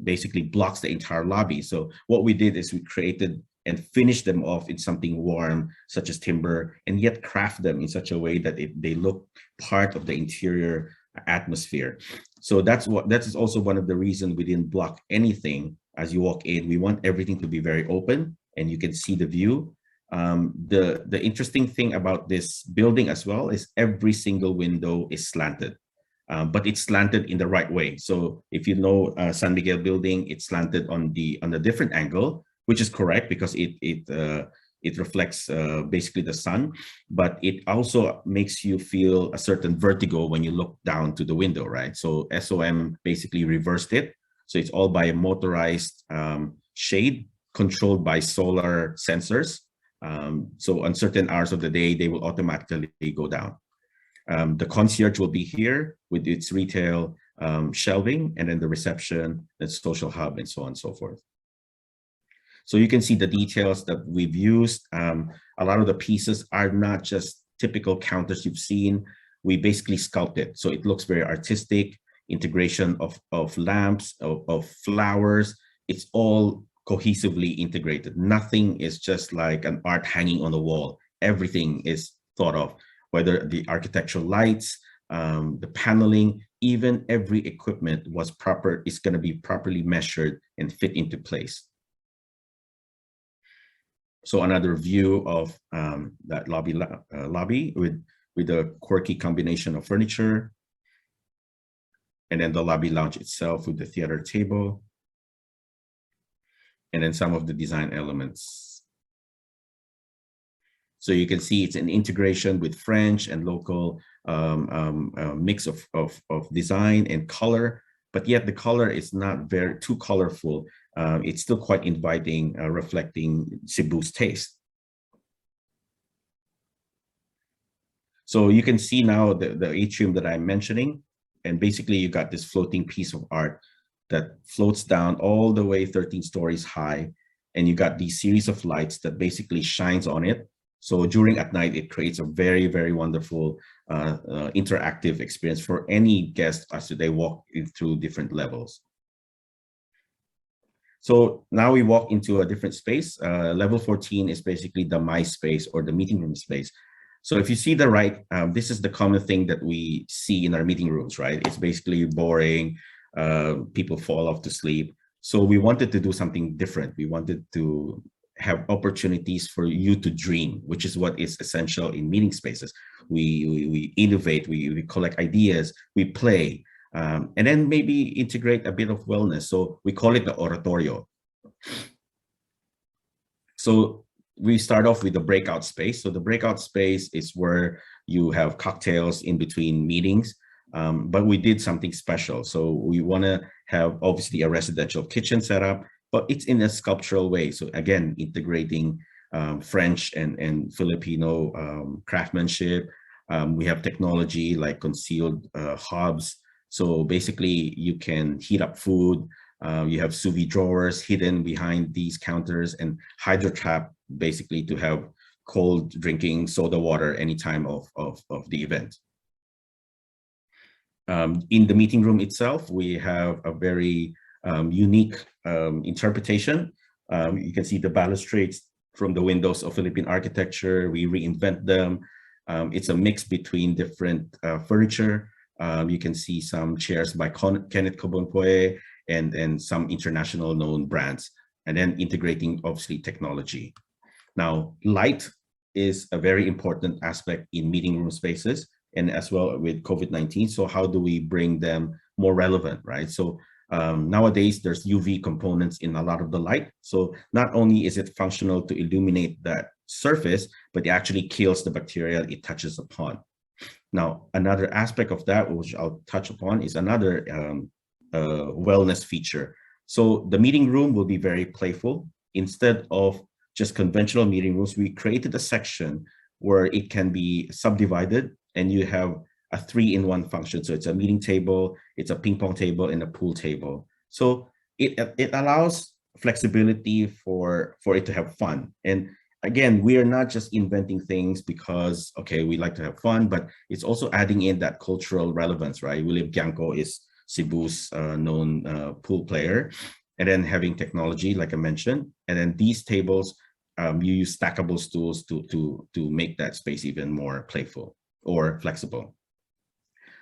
basically blocks the entire lobby. So what we did is we created and finished them off in something warm, such as timber, and yet craft them in such a way that they look part of the interior atmosphere. So that is also one of the reasons we didn't block anything as you walk in. We want everything to be very open and you can see the view. The interesting thing about this building as well is every single window is slanted, but it's slanted in the right way. So if you know San Miguel building, it's slanted on the different angle, which is correct because it reflects basically the sun, but it also makes you feel a certain vertigo when you look down to the window, right? So SOM basically reversed it. So it's all by a motorized shade controlled by solar sensors. So on certain hours of the day, they will automatically go down. The concierge will be here with its retail shelving, and then the reception, the social hub, and so on and so forth. So you can see the details that we've used. A lot of the pieces are not just typical counters you've seen. We basically sculpted, so it looks very artistic, integration of lamps, of flowers. It's all cohesively integrated. Nothing is just like an art hanging on the wall. Everything is thought of, whether the architectural lights, the paneling, even every equipment is going to be properly measured and fit into place. So another view of that lobby with a quirky combination of furniture, and then the lobby lounge itself with the theater table, and then some of the design elements. So you can see it's an integration with French and local mix of design and color, but yet the color is not too colorful. It's still quite inviting, reflecting Cebu's taste. So you can see now the atrium that I'm mentioning, and basically you got this floating piece of art that floats down all the way 13 stories high, and you got these series of lights that basically shines on it. So during at night, it creates a very, very wonderful interactive experience for any guest as they walk through different levels. So now we walk into a different space. Level 14 is basically the my space or the meeting room space. So if you see the right, this is the common thing that we see in our meeting rooms, right? It's basically boring. People fall off to sleep. So we wanted to do something different. We wanted to have opportunities for you to dream, which is what is essential in meeting spaces. We innovate, we collect ideas, we play, and then maybe integrate a bit of wellness. So we call it the oratorio. So we start off with the breakout space. So the breakout space is where you have cocktails in between meetings, but we did something special. So we want to have obviously a residential kitchen setup, but it's in a sculptural way. So again, integrating French and Filipino craftsmanship. We have technology like concealed hobs. So basically you can heat up food. You have sous vide drawers hidden behind these counters, and hydro trap basically to have cold drinking soda water any time of the event. In the meeting room itself, we have a very unique interpretation. You can see the balustrades from the windows of Philippine architecture. We reinvent them. It's a mix between different furniture. You can see some chairs by Kenneth Kobonpoe and some international known brands, and then integrating obviously technology. Now, light is a very important aspect in meeting room spaces, and as well with COVID-19. So how do we bring them more relevant, right? So nowadays there's UV components in a lot of the light. So not only is it functional to illuminate that surface, but it actually kills the bacteria it touches upon. Now, another aspect of that, which I'll touch upon, is another wellness feature. So the meeting room will be very playful. Instead of just conventional meeting rooms, we created a section where it can be subdivided, and you have a 3-in-1 function. So it's a meeting table, it's a ping pong table, and a pool table. So it allows flexibility for it to have fun. And again, we are not just inventing things because, okay, we like to have fun, but it's also adding in that cultural relevance, right? William Bianco is Cebu's known pool player. And then having technology, like I mentioned, and then these tables, you use stackable stools to make that space even more playful or flexible.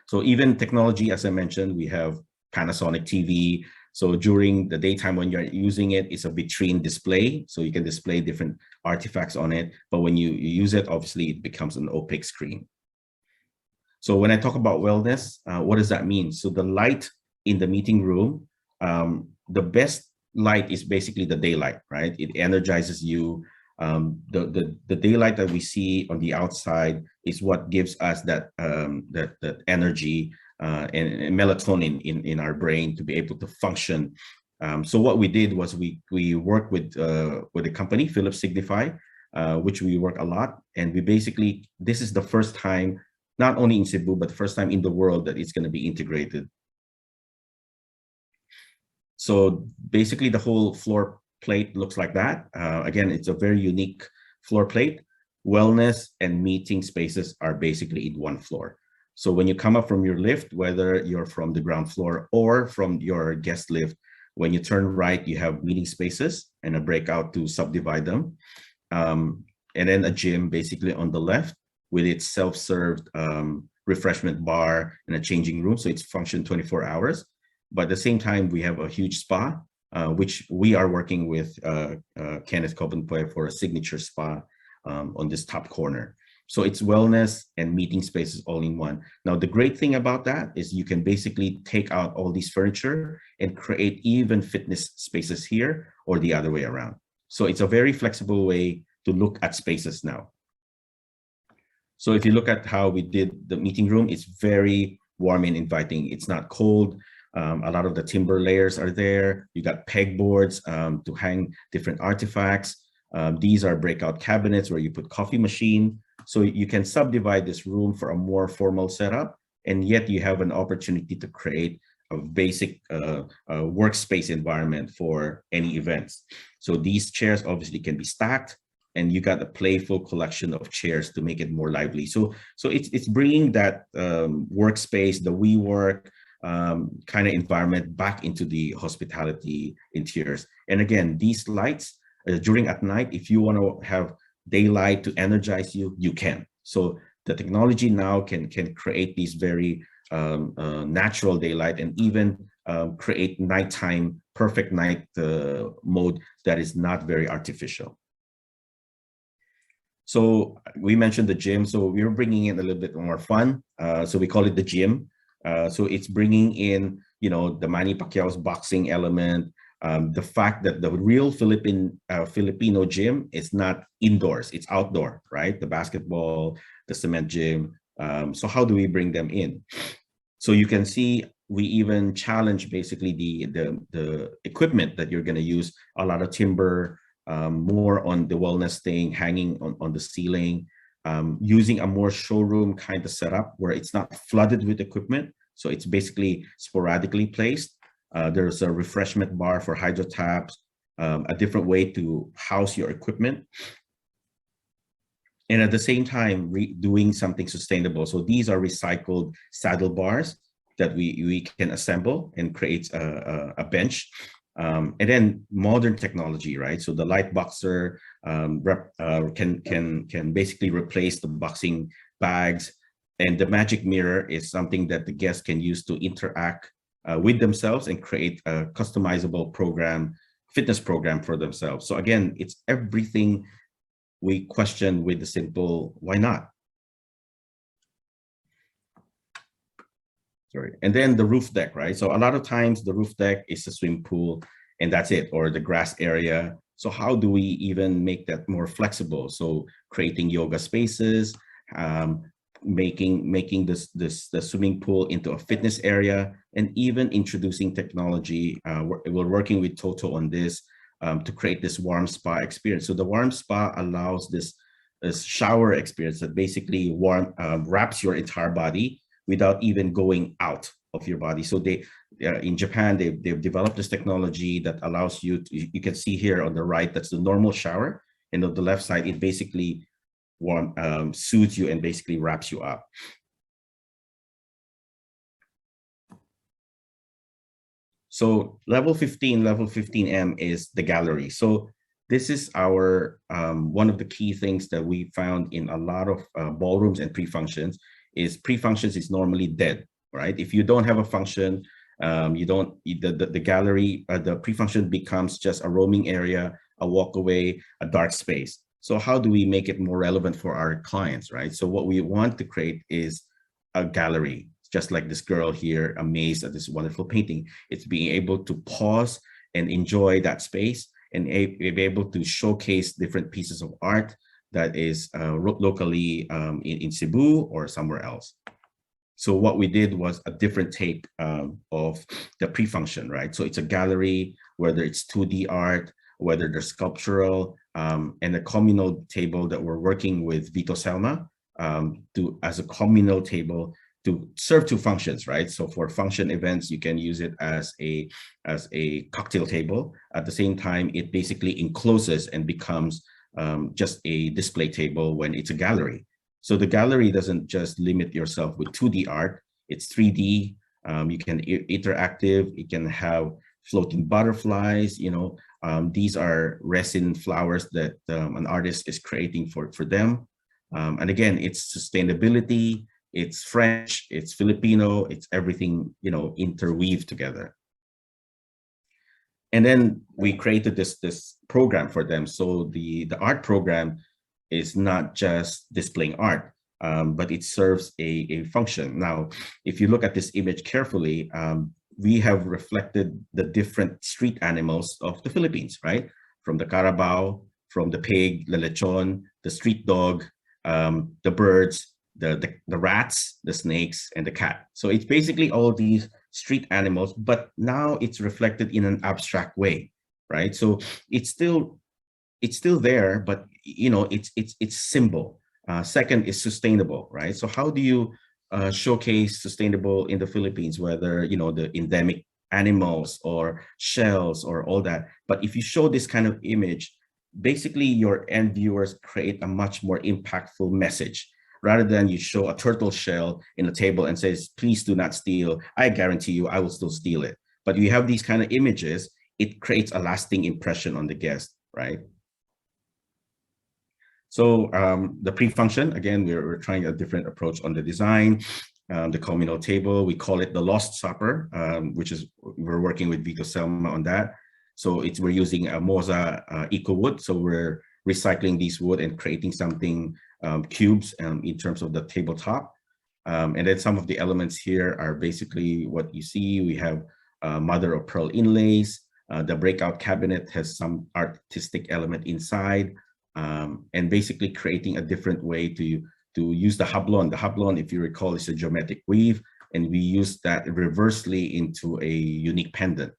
So even technology, as I mentioned, we have Panasonic TV. So during the daytime when you're using it, it's a vitrine display. So you can display different artifacts on it. But when you use it, obviously it becomes an opaque screen. So when I talk about wellness, what does that mean? So the light in the meeting room, the best light is basically the daylight, right? It energizes you. The daylight that we see on the outside is what gives us that that energy and melatonin in our brain to be able to function. So what we did was we worked with a company, Philips Signify, which we work a lot, and we basically, this is the first time, not only in Cebu, but the first time in the world that it's going to be integrated. So basically the whole floor plate looks like that. Again, it's a very unique floor plate. Wellness and meeting spaces are basically in one floor. So when you come up from your lift, whether you're from the ground floor or from your guest lift, when you turn right, you have meeting spaces and a breakout to subdivide them. And then a gym basically on the left with its self-served refreshment bar and a changing room. So it's functioned 24 hours. But at the same time, we have a huge spa, which we are working with Kenneth Covenpoy for a signature spa on this top corner. So it's wellness and meeting spaces all in one. Now, the great thing about that is you can basically take out all these furniture and create even fitness spaces here or the other way around. So it's a very flexible way to look at spaces now. So if you look at how we did the meeting room, it's very warm and inviting. It's not cold. A lot of the timber layers are there. You got pegboards to hang different artifacts. These are breakout cabinets where you put coffee machine. So you can subdivide this room for a more formal setup, and yet you have an opportunity to create a basic workspace environment for any events. So these chairs obviously can be stacked, and you got a playful collection of chairs to make it more lively. So it's bringing that workspace, the WeWork kind of environment back into the hospitality interiors. And again, these lights during at night, if you want to have daylight to energize you, you can. So the technology now can create these very natural daylight and even create nighttime, perfect night mode that is not very artificial. So we mentioned the gym, so we're bringing in a little bit more fun. So we call it the gym. So it's bringing in, you know, the Manny Pacquiao's boxing element, the fact that the real Filipino gym is not indoors, it's outdoor, right? The basketball, the cement gym. So how do we bring them in? So you can see we even challenge basically the equipment that you're going to use, a lot of timber, more on the wellness thing, hanging on the ceiling, using a more showroom kind of setup where it's not flooded with equipment. So it's basically sporadically placed. There's a refreshment bar for hydro taps, a different way to house your equipment. And at the same time, doing something sustainable. So these are recycled saddle bars that we can assemble and create a bench. And then modern technology, right? So the light boxer can basically replace the boxing bags. And the magic mirror is something that the guests can use to interact with themselves and create a customizable program, fitness program for themselves. So again, it's everything we question with the simple, why not? Sorry. And then the roof deck, right? So a lot of times the roof deck is a swim pool and that's it, or the grass area. So how do we even make that more flexible? So creating yoga spaces, making the swimming pool into a fitness area, and even introducing technology. We're working with Toto on this to create this warm spa experience. So the warm spa allows this shower experience that basically wraps your entire body without even going out of your body. So they in Japan, they've developed this technology that allows you to, you can see here on the right, that's the normal shower, and on the left side, it basically soothes you and basically wraps you up. So level 15M is the gallery. So this is our one of the key things that we found in a lot of ballrooms and pre-functions is normally dead. right? If you don't have a function, you don't, the gallery, the pre-function becomes just a roaming area, a walkaway, a dark space. So how do we make it more relevant for our clients, right? So what we want to create is a gallery, just like this girl here, amazed at this wonderful painting. It's being able to pause and enjoy that space and be able to showcase different pieces of art that is locally in Cebu or somewhere else. So what we did was a different take of the pre-function, right? So it's a gallery, whether it's 2D art, whether they're sculptural, and a communal table that we're working with Vito Selma as a communal table to serve two functions, right? So for function events, you can use it as a cocktail table. At the same time, it basically encloses and becomes just a display table when it's a gallery. So the gallery doesn't just limit yourself with 2D art, it's 3D. You can interactive, you can have floating butterflies, you know, these are resin flowers that an artist is creating for them. And again, it's sustainability, it's French, it's Filipino, it's everything, you know, interweaved together. And then we created this program for them. So the art program is not just displaying art, but it serves a function. Now, if you look at this image carefully, we have reflected the different street animals of the Philippines, right? From the carabao, from the pig, the lechon, the street dog, the birds, the rats, the snakes, and the cat. So it's basically all these street animals, but now it's reflected in an abstract way, right? So it's still there, but you know, it's symbol. Second is sustainable, right? So how do you showcase sustainable in the Philippines, whether, you know, the endemic animals or shells or all that? But if you show this kind of image, basically your end viewers create a much more impactful message rather than you show a turtle shell in a table and says, please do not steal. I guarantee you, I will still steal it. But you have these kind of images, it creates a lasting impression on the guest, right? So the pre-function, again, we're trying a different approach on the design. The communal table, we call it the Lost Supper, which is, we're working with Vito Selma on that. So we're using a Moza eco wood. So we're recycling these wood and creating something cubes in terms of the tabletop. And then some of the elements here are basically what you see. We have mother of pearl inlays. The breakout cabinet has some artistic element inside. And basically creating a different way to use the hablon. The hablon, if you recall, is a geometric weave, and we use that reversely into a unique pendant.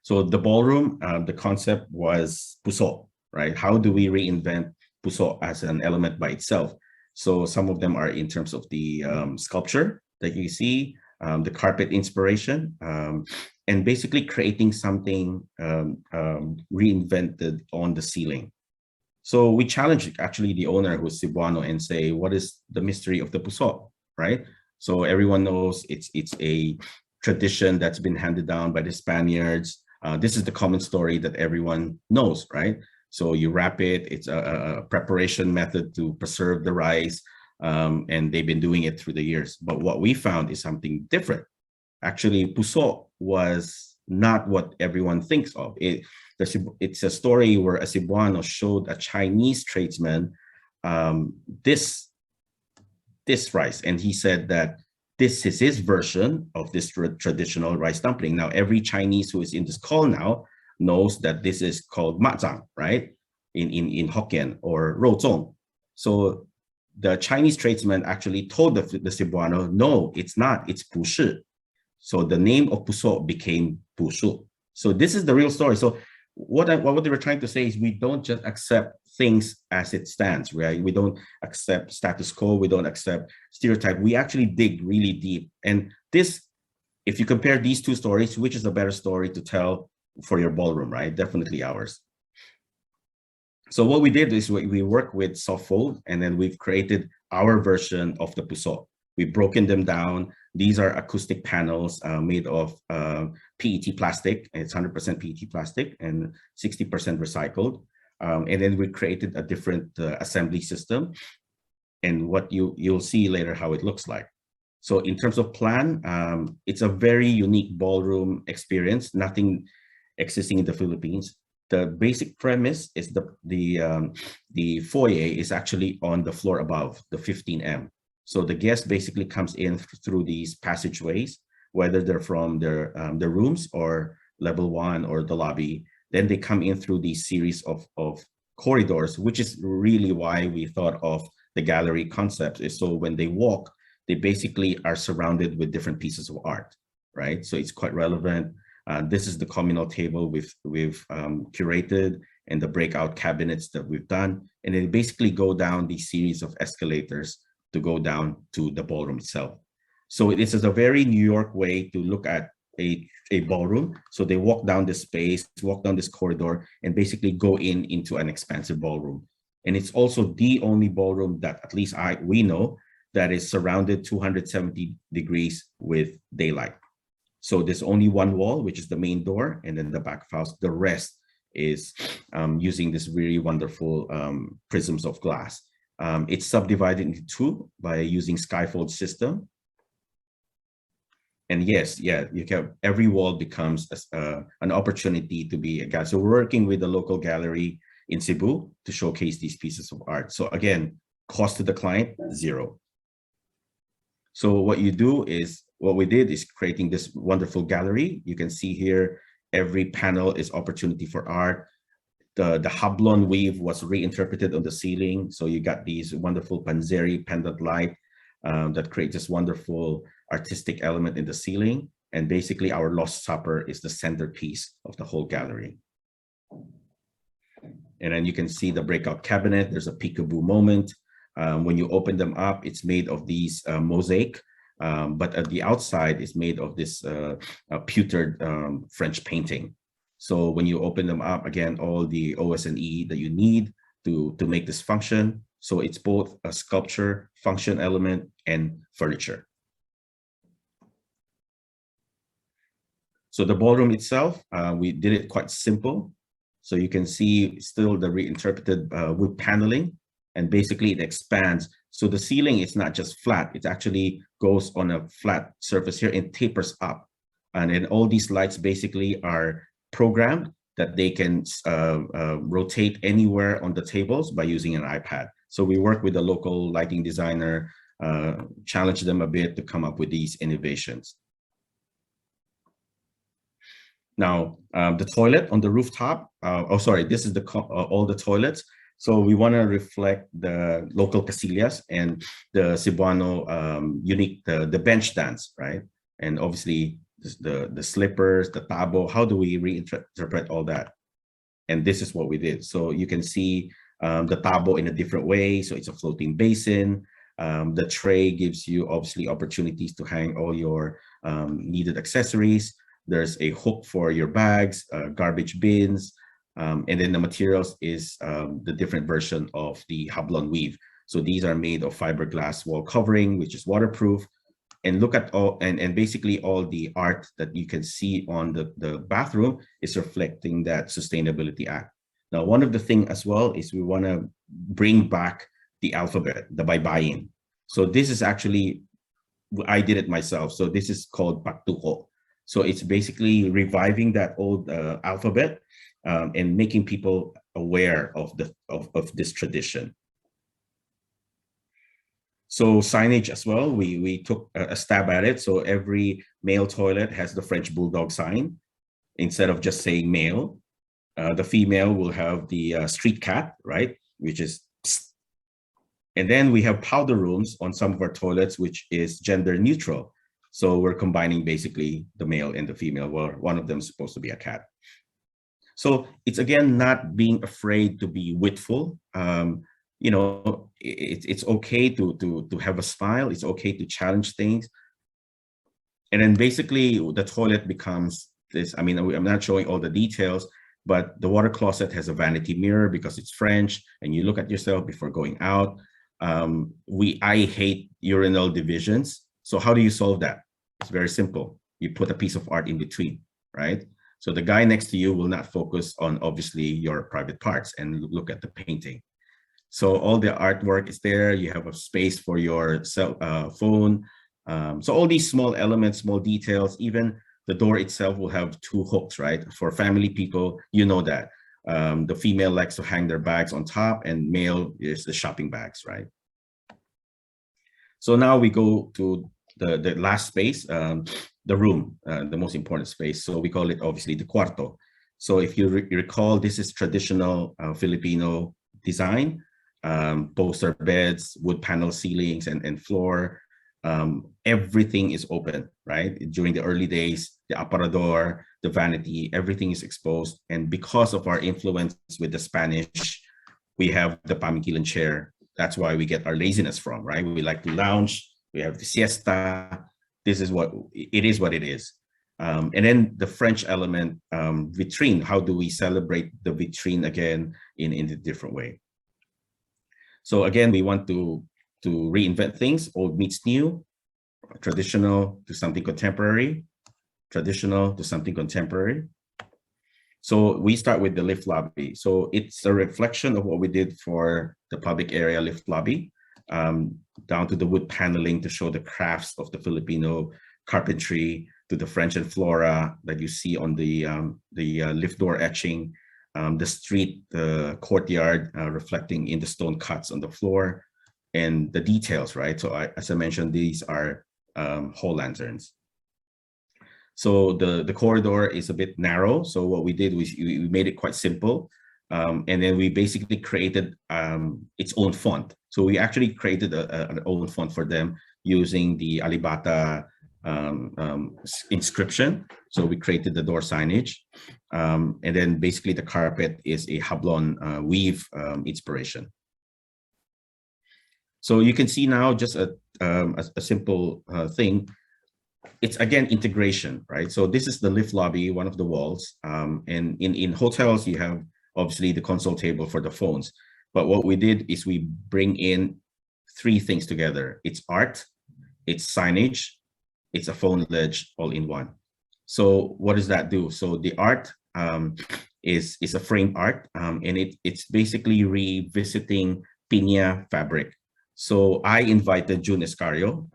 So the ballroom, the concept was puso, right? How do we reinvent puso as an element by itself? So some of them are in terms of the sculpture that you see, the carpet inspiration, and basically creating something reinvented on the ceiling. So we challenged actually the owner, who's Cebuano, and say, what is the mystery of the puso, right? So everyone knows it's a tradition that's been handed down by the Spaniards. This is the common story that everyone knows, right? So you wrap it, it's a preparation method to preserve the rice, and they've been doing it through the years. But what we found is something different. Actually, puso was not what everyone thinks of. It's a story where a Cebuano showed a Chinese tradesman this rice, and he said that this is his version of this traditional rice dumpling. Now, every Chinese who is in this call now knows that this is called mazang, right? In Hokkien, or rozong. So the Chinese tradesman actually told the Cebuano, no, it's not, it's pushi. So the name of puso became pushu. So this is the real story. So what they were trying to say is, we don't just accept things as it stands, right? We don't accept status quo. We don't accept stereotype. We actually dig really deep. And this, if you compare these two stories, which is a better story to tell for your ballroom, right? Definitely ours. So what we did is we work with soft fold, and then we've created our version of the puso. We've broken them down. These are acoustic panels made of PET plastic. It's 100% PET plastic and 60% recycled. And then we created a different assembly system. And what you'll see later how it looks like. So in terms of plan, it's a very unique ballroom experience, nothing existing in the Philippines. The basic premise is the foyer is actually on the floor above, the 15M. So the guest basically comes in through these passageways, whether they're from their rooms or level 1 or the lobby. Then they come in through these series of corridors, which is really why we thought of the gallery concept. Is so when they walk, they basically are surrounded with different pieces of art, right? So it's quite relevant. This is the communal table we've curated and the breakout cabinets that we've done. And they basically go down these series of escalators to go down to the ballroom itself. So this is a very New York way to look at a ballroom. So they walk down this space, walk down this corridor, and basically go into an expansive ballroom. And it's also the only ballroom that at least we know that is surrounded 270 degrees with daylight. So there's only one wall, which is the main door, and then the back of house. The rest is using this really wonderful prisms of glass. It's subdivided into two by using skyfold system. And yes, yeah, you can, every wall becomes an opportunity to be a gallery. So we're working with the local gallery in Cebu to showcase these pieces of art. So again, cost to the client, zero. So what you do is, what we did is creating this wonderful gallery. You can see here, every panel is opportunity for art. The hablon weave was reinterpreted on the ceiling. So you got these wonderful panzeri pendant light that create this wonderful artistic element in the ceiling. And basically our Lost Supper is the centerpiece of the whole gallery. And then you can see the breakout cabinet. There's a peekaboo moment. When you open them up, it's made of these mosaic, but at the outside is made of this pewtered French painting. So when you open them up, again, all the OS&E that you need to make this function. So it's both a sculpture, function element, and furniture. So the ballroom itself, we did it quite simple. So you can see still the reinterpreted wood paneling, and basically it expands. So the ceiling is not just flat, it actually goes on a flat surface here and tapers up. And then all these lights basically are programmed that they can rotate anywhere on the tables by using an iPad. So we work with a local lighting designer, challenge them a bit to come up with these innovations. Now, the toilet on the rooftop, this is all the toilets. So we want to reflect the local casillas and the Cebuano unique, the bench dance, right? And obviously the slippers, the tabo, how do we reinterpret all that? And this is what we did. So you can see the tabo in a different way. So it's a floating basin. The tray gives you obviously opportunities to hang all your needed accessories. There's a hook for your bags, garbage bins, and then the materials is the different version of the hablon weave. So these are made of fiberglass wall covering, which is waterproof. And look at all, and basically all the art that you can see on the bathroom is reflecting that sustainability act. Now, one of the things as well is we want to bring back the alphabet, the baybayin. So this is actually, I did it myself. So this is called Paktuko. So it's basically reviving that old alphabet and making people aware of this tradition. So signage as well, we took a stab at it. So every male toilet has the French bulldog sign. Instead of just saying male, the female will have the street cat, right? Which is psst. And then we have powder rooms on some of our toilets, which is gender neutral. So we're combining basically the male and the female, where one of them is supposed to be a cat. So it's again, not being afraid to be witful. You know, it's okay to have a smile. It's okay to challenge things. And then basically the toilet becomes this, I mean, I'm not showing all the details, but the water closet has a vanity mirror because it's French and you look at yourself before going out. I hate urinal divisions. So how do you solve that? It's very simple. You put a piece of art in between, right? So the guy next to you will not focus on obviously your private parts and look at the painting. So all the artwork is there. You have a space for your phone. So all these small elements, small details, even the door itself will have 2 hooks, right? For family people, you know that. The female likes to hang their bags on top, and male is the shopping bags, right? So now we go to the last space, the room, the most important space. So we call it obviously the cuarto. So if you recall, this is traditional Filipino design, poster beds, wood panel ceilings and floor. Everything is open, right? During the early days, the aparador, the vanity, everything is exposed. And because of our influence with the Spanish, we have the pamikilan chair. That's why we get our laziness from, right? We like to lounge, we have the siesta. This is what it is. And then the French element, vitrine. How do we celebrate the vitrine again in a different way? So again, we want to reinvent things. Old meets new, traditional to something contemporary, traditional to something contemporary. So we start with the lift lobby. So it's a reflection of what we did for the public area lift lobby, down to the wood paneling to show the crafts of the Filipino carpentry, to the French and flora that you see on the lift door etching, the street, the courtyard reflecting in the stone cuts on the floor, and the details, right? So as I mentioned, these are hall lanterns. So the corridor is a bit narrow. So what we did was we made it quite simple. And then we basically created its own font. So we actually created an own font for them using the Alibata inscription. So we created the door signage. And then basically the carpet is a Hablon weave inspiration. So you can see now just a simple thing. It's again integration, right? So this is the lift lobby, one of the walls. And in hotels, you have obviously the console table for the phones. But what we did is we bring in 3 things together. It's art, it's signage, it's a phone ledge all in one. So what does that do? So the art is a frame art, and it's basically revisiting piña fabric. So I invited June Escario,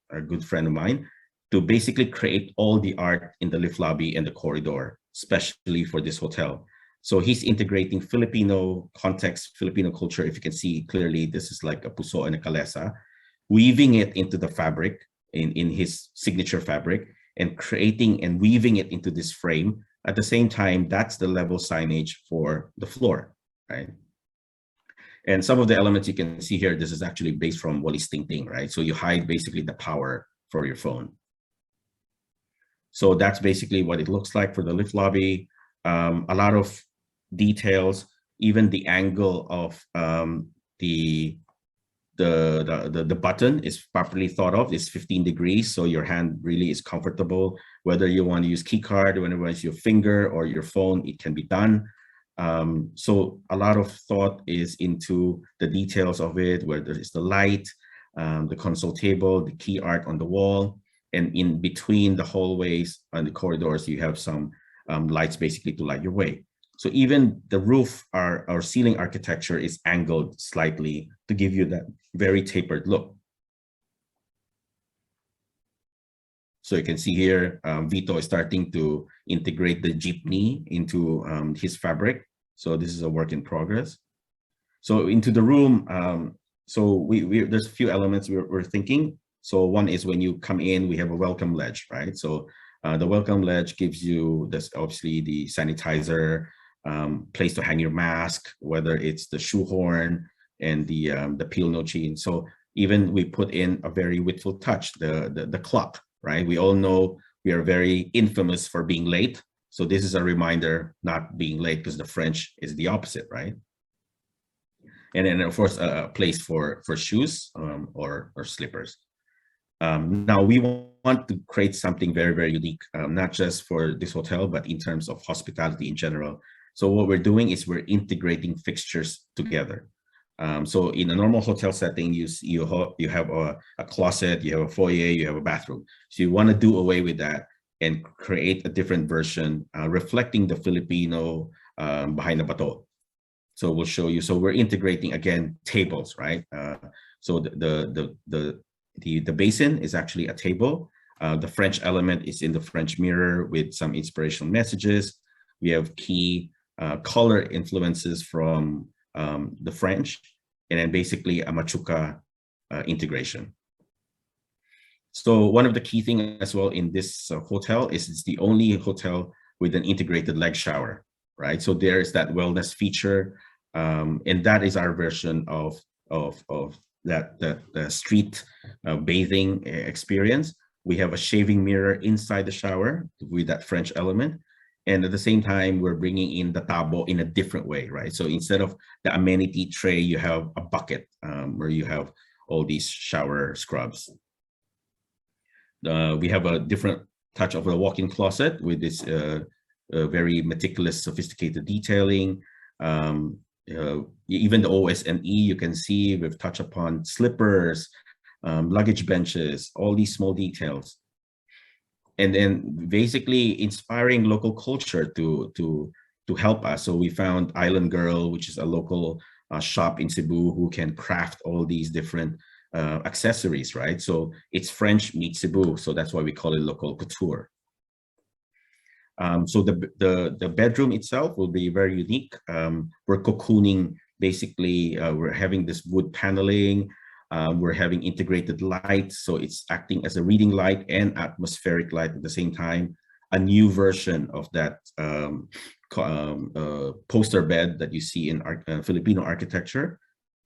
a good friend of mine, to basically create all the art in the lift lobby and the corridor, especially for this hotel. So he's integrating Filipino context, Filipino culture. If you can see clearly, this is like a puso and a kalesa, weaving it into the fabric in his signature fabric and creating and weaving it into this frame. At the same time, that's the level signage for the floor, right? And some of the elements you can see here, this is actually based from Wally's Ting Ting, right? So you hide basically the power for your phone. So that's basically what it looks like for the lift lobby. A lot of details, even the angle of the button is properly thought of. It's 15 degrees, so your hand really is comfortable. Whether you want to use key card, whether it's your finger or your phone, it can be done. So a lot of thought is into the details of it, whether it's the light, the console table, the key art on the wall, and in between the hallways and the corridors, you have some lights basically to light your way. So even the roof, our ceiling architecture is angled slightly to give you that very tapered look. So you can see here, Vito is starting to integrate the jeepney into his fabric. So this is a work in progress. So into the room, so there's a few elements we're thinking. So one is when you come in, we have a welcome ledge, right? So the welcome ledge gives you this, obviously the sanitizer, place to hang your mask, whether it's the shoehorn and the peel no chin. So even we put in a very witful touch, the clock, right? We all know we are very infamous for being late. So this is a reminder not being late, because the French is the opposite, right? And then of course a place for shoes or slippers. Now we want to create something very, very unique, not just for this hotel, but in terms of hospitality in general. So what we're doing is we're integrating fixtures together. So in a normal hotel setting, you have a closet, you have a foyer, you have a bathroom. So you want to do away with that and create a different version reflecting the Filipino behind the bato. So we'll show you. So we're integrating again tables, right? So the the basin is actually a table. The French element is in the French mirror with some inspirational messages. We have key color influences from the French, and then basically a machuca integration. So one of the key things as well in this hotel is it's the only hotel with an integrated leg shower, right? So there is that wellness feature, and that is our version of that the street bathing experience. We have a shaving mirror inside the shower with that French element. And at the same time, we're bringing in the tabo in a different way, right? So instead of the amenity tray, you have a bucket where you have all these shower scrubs. We have a different touch of a walk-in closet with this very meticulous, sophisticated detailing. Even the OS&E, you can see we've touched upon slippers, luggage benches, all these small details. And then basically inspiring local culture to help us. So we found Island Girl, which is a local shop in Cebu who can craft all these different accessories, right? So it's French meets Cebu, so that's why we call it local couture. So the bedroom itself will be very unique. We're cocooning, basically, we're having this wood paneling. We're having integrated light, so it's acting as a reading light and atmospheric light at the same time. A new version of that poster bed that you see in Filipino architecture,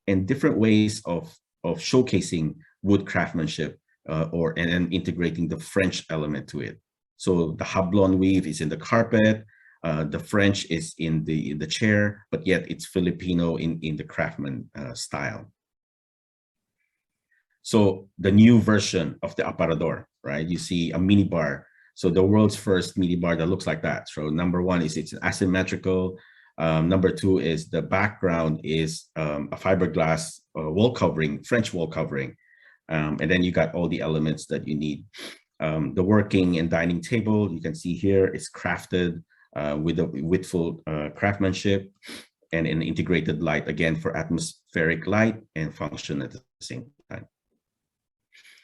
and different ways of showcasing wood craftsmanship and then integrating the French element to it. So the hablon weave is in the carpet, the French is in the chair, but yet it's Filipino in the craftsman style. So the new version of the aparador, right? You see a mini bar. So the world's first mini bar that looks like that. So number one is it's asymmetrical. Number two is the background is a fiberglass wall covering, French wall covering. And then you got all the elements that you need. The working and dining table, you can see here, is crafted with full craftsmanship and an integrated light, again, for atmospheric light and function at the same time.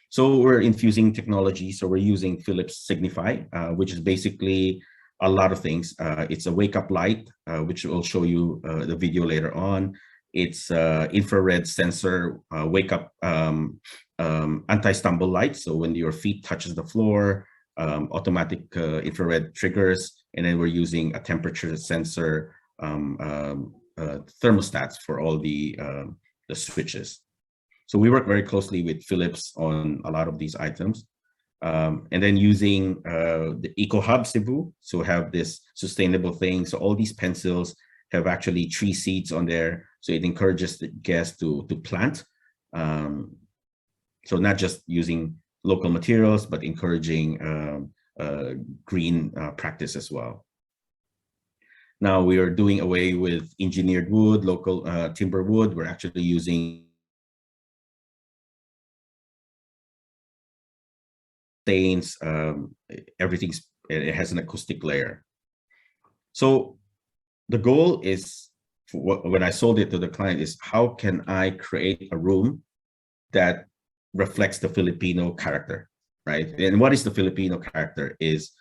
So we're infusing technology. So we're using Philips Signify, which is basically a lot of things. It's a wake-up light, which will show you the video later on. It's infrared sensor wake-up anti-stumble light. So when your feet touches the floor, automatic infrared triggers, and then we're using a temperature sensor thermostats for all the switches. So we work very closely with Philips on a lot of these items. And then using the Eco Hub Cebu, so have this sustainable thing. So all these pencils have actually tree seeds on there. So it encourages the guests to plant. So not just using local materials, but encouraging green practice as well. Now we are doing away with engineered wood, local timber wood. We're actually using stains, it has an acoustic layer. So the goal is, when I sold it to the client, is how can I create a room that reflects the Filipino character, right? And what is the Filipino character? Is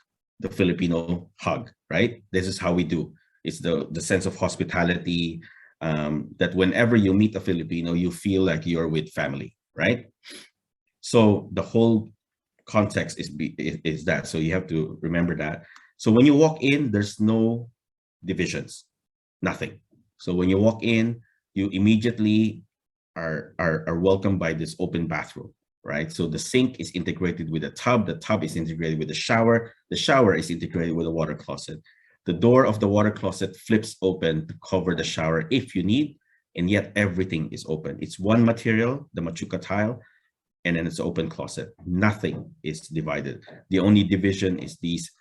the Filipino hug, right? This is how we do. It's the sense of hospitality, that whenever you meet a Filipino, you feel like you're with family, right? So the whole context is that. So you have to remember that. So when you walk in, there's no divisions, nothing. So when you walk in, you immediately are welcomed by this open bathroom, right? So the sink is integrated with the tub is integrated with the shower is integrated with a water closet. The door of the water closet flips open to cover the shower if you need, and yet everything is open. It's one material, the machuca tile, and then it's open closet. Nothing is divided. The only division is these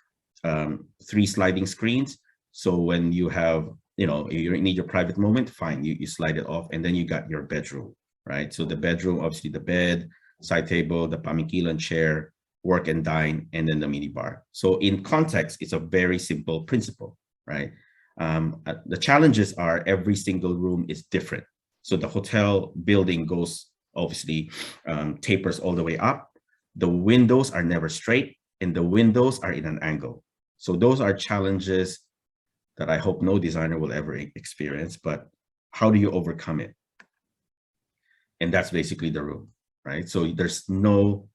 3 sliding screens. So when you have, you need your private moment, fine, you slide it off, and then you got your bedroom, right? So the bedroom, obviously the bed, side table, the pamikilan chair, work and dine, and then the mini bar. So in context, it's a very simple principle, right? The challenges are every single room is different. So the hotel building goes obviously tapers all the way up. The windows are never straight, and the windows are in an angle. So those are challenges that I hope no designer will ever experience, but how do you overcome it? And that's basically the room, right? So there's nothing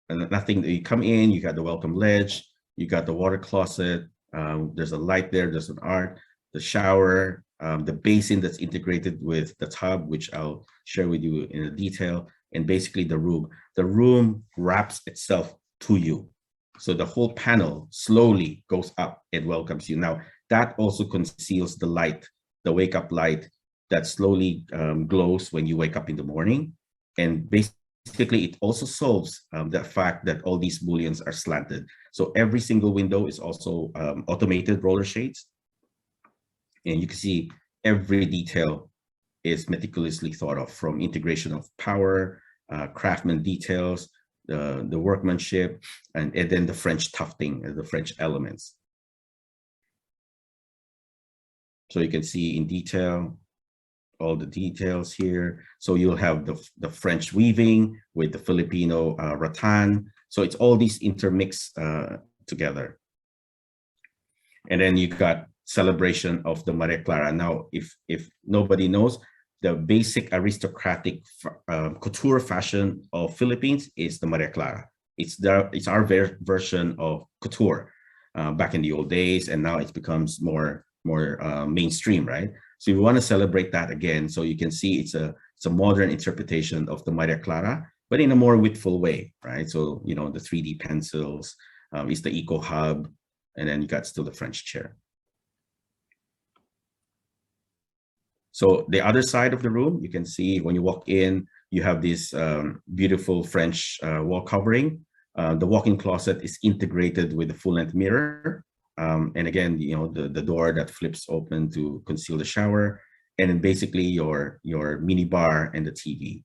that you come in, you got the welcome ledge, you got the water closet, there's a light there, there's an art, the shower, the basin that's integrated with the tub, which I'll share with you in a detail, and basically the room. The room wraps itself to you. So the whole panel slowly goes up and welcomes you. Now, that also conceals the light, the wake-up light that slowly glows when you wake up in the morning. And basically, it also solves the fact that all these mullions are slanted. So every single window is also automated roller shades. And you can see every detail is meticulously thought of, from integration of power, craftsman details, the workmanship, and then the French tufting, the French elements. So you can see in detail, all the details here. So you'll have the French weaving with the Filipino rattan. So it's all these intermixed together. And then you got celebration of the Maria Clara. Now, if nobody knows, the basic aristocratic couture fashion of Philippines is the Maria Clara. It's our version of couture back in the old days, and now it becomes more mainstream, right? So we want to celebrate that again. So you can see it's a modern interpretation of the Maria Clara, but in a more witful way, right? So, you know, the 3D pencils, it's the eco hub, and then you got still the French chair. So the other side of the room, you can see when you walk in, you have this beautiful French wall covering. The walk-in closet is integrated with the full-length mirror. And again, you know, the door that flips open to conceal the shower, and then basically your mini bar and the TV.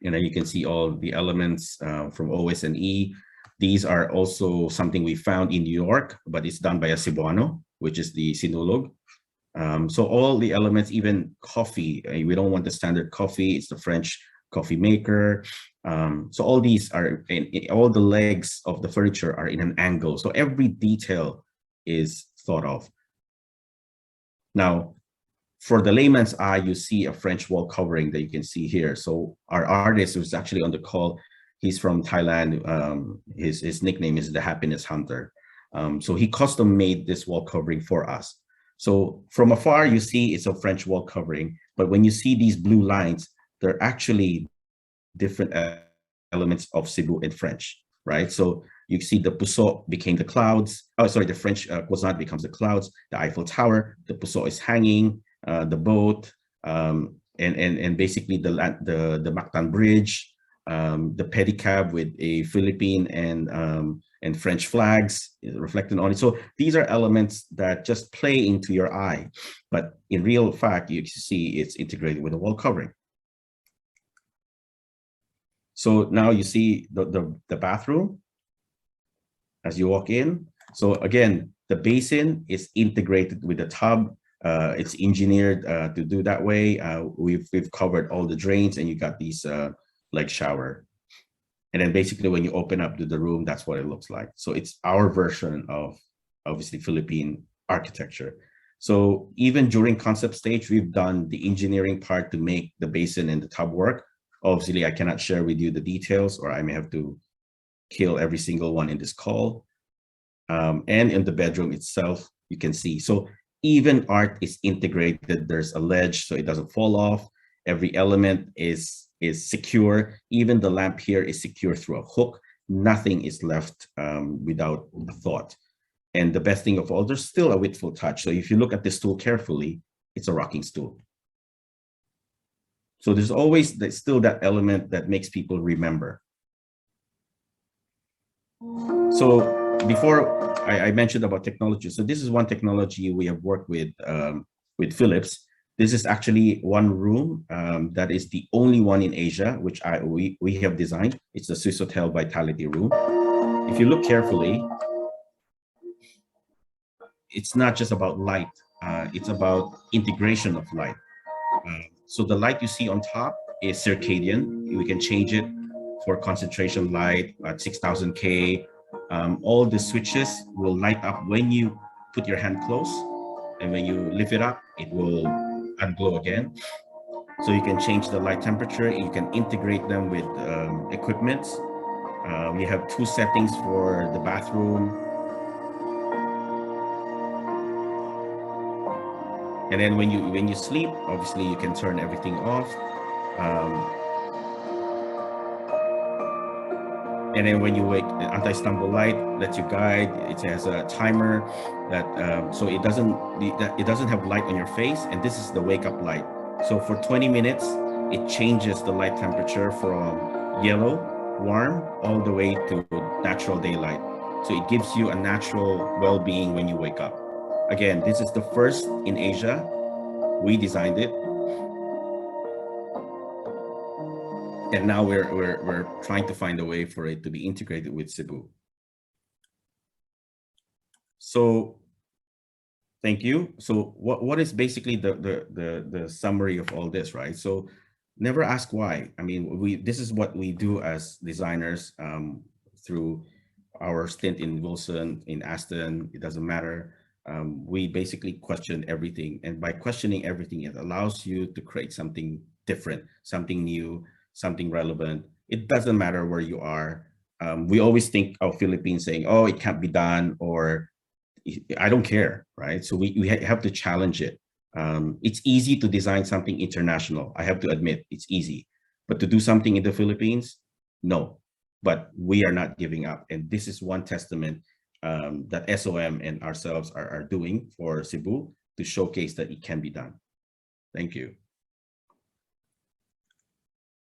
And then you can see all the elements from OS&E. These are also something we found in New York, but it's done by a Cebuano, which is the Sinulog. So all the elements, even coffee, we don't want the standard coffee, it's the French coffee maker. So all these are, all the legs of the furniture are in an angle. So every detail is thought of. Now, for the layman's eye, you see a French wall covering that you can see here. So our artist who's actually on the call, he's from Thailand. His nickname is the Happiness Hunter. So he custom made this wall covering for us. So from afar, you see it's a French wall covering, but when you see these blue lines, they're actually different elements of Cebu in French, right? So you see the Puso became the clouds. Oh, sorry, the French croissant becomes the clouds, the Eiffel Tower, the Puso is hanging, the boat, and basically the Mactan Bridge, the pedicab with a Philippine and French flags reflected on it. So these are elements that just play into your eye, but in real fact, you see it's integrated with the wall covering. So now you see the bathroom as you walk in. So again, the basin is integrated with the tub. It's engineered to do that way. We've covered all the drains, and you got these like shower. And then basically when you open up to the room, that's what it looks like. So it's our version of obviously Philippine architecture. So even during concept stage, we've done the engineering part to make the basin and the tub work. Obviously, I cannot share with you the details, or I may have to kill every single one in this call. And in the bedroom itself, you can see. So even art is integrated. There's a ledge so it doesn't fall off. Every element is secure. Even the lamp here is secure through a hook. Nothing is left without thought. And the best thing of all, there's still a witful touch. So if you look at the stool carefully, it's a rocking stool. So there's always still that element that makes people remember. So before I mentioned about technology, so this is one technology we have worked with Philips. This is actually one room that is the only one in Asia, which we have designed. It's the Swiss Hotel Vitality Room. If you look carefully, it's not just about light. It's about integration of light. So the light you see on top is circadian. We can change it for concentration light at 6000 K. All the switches will light up when you put your hand close, and when you lift it up, it will unglow again. So you can change the light temperature. You can integrate them with equipment. We have two settings for the bathroom. And then when you sleep, obviously you can turn everything off. And then when you wake, anti-stumble light lets you guide. It has a timer that so it doesn't have light on your face, and this is the wake up light. So for 20 minutes, it changes the light temperature from yellow, warm, all the way to natural daylight. So it gives you a natural well-being when you wake up. Again, this is the first in Asia. We designed it. And now we're trying to find a way for it to be integrated with Cebu. So thank you. So what is basically the summary of all this, right? So never ask why. I mean, this is what we do as designers through our stint in Wilson, in Aston, it doesn't matter. We basically question everything. And by questioning everything, it allows you to create something different, something new, something relevant. It doesn't matter where you are. We always think of Philippines saying, oh, it can't be done, or I don't care, right? So we have to challenge it. It's easy to design something international. I have to admit, it's easy. But to do something in the Philippines, no. But we are not giving up. And this is one testament that SOM and ourselves are doing for Cebu to showcase that it can be done. Thank you.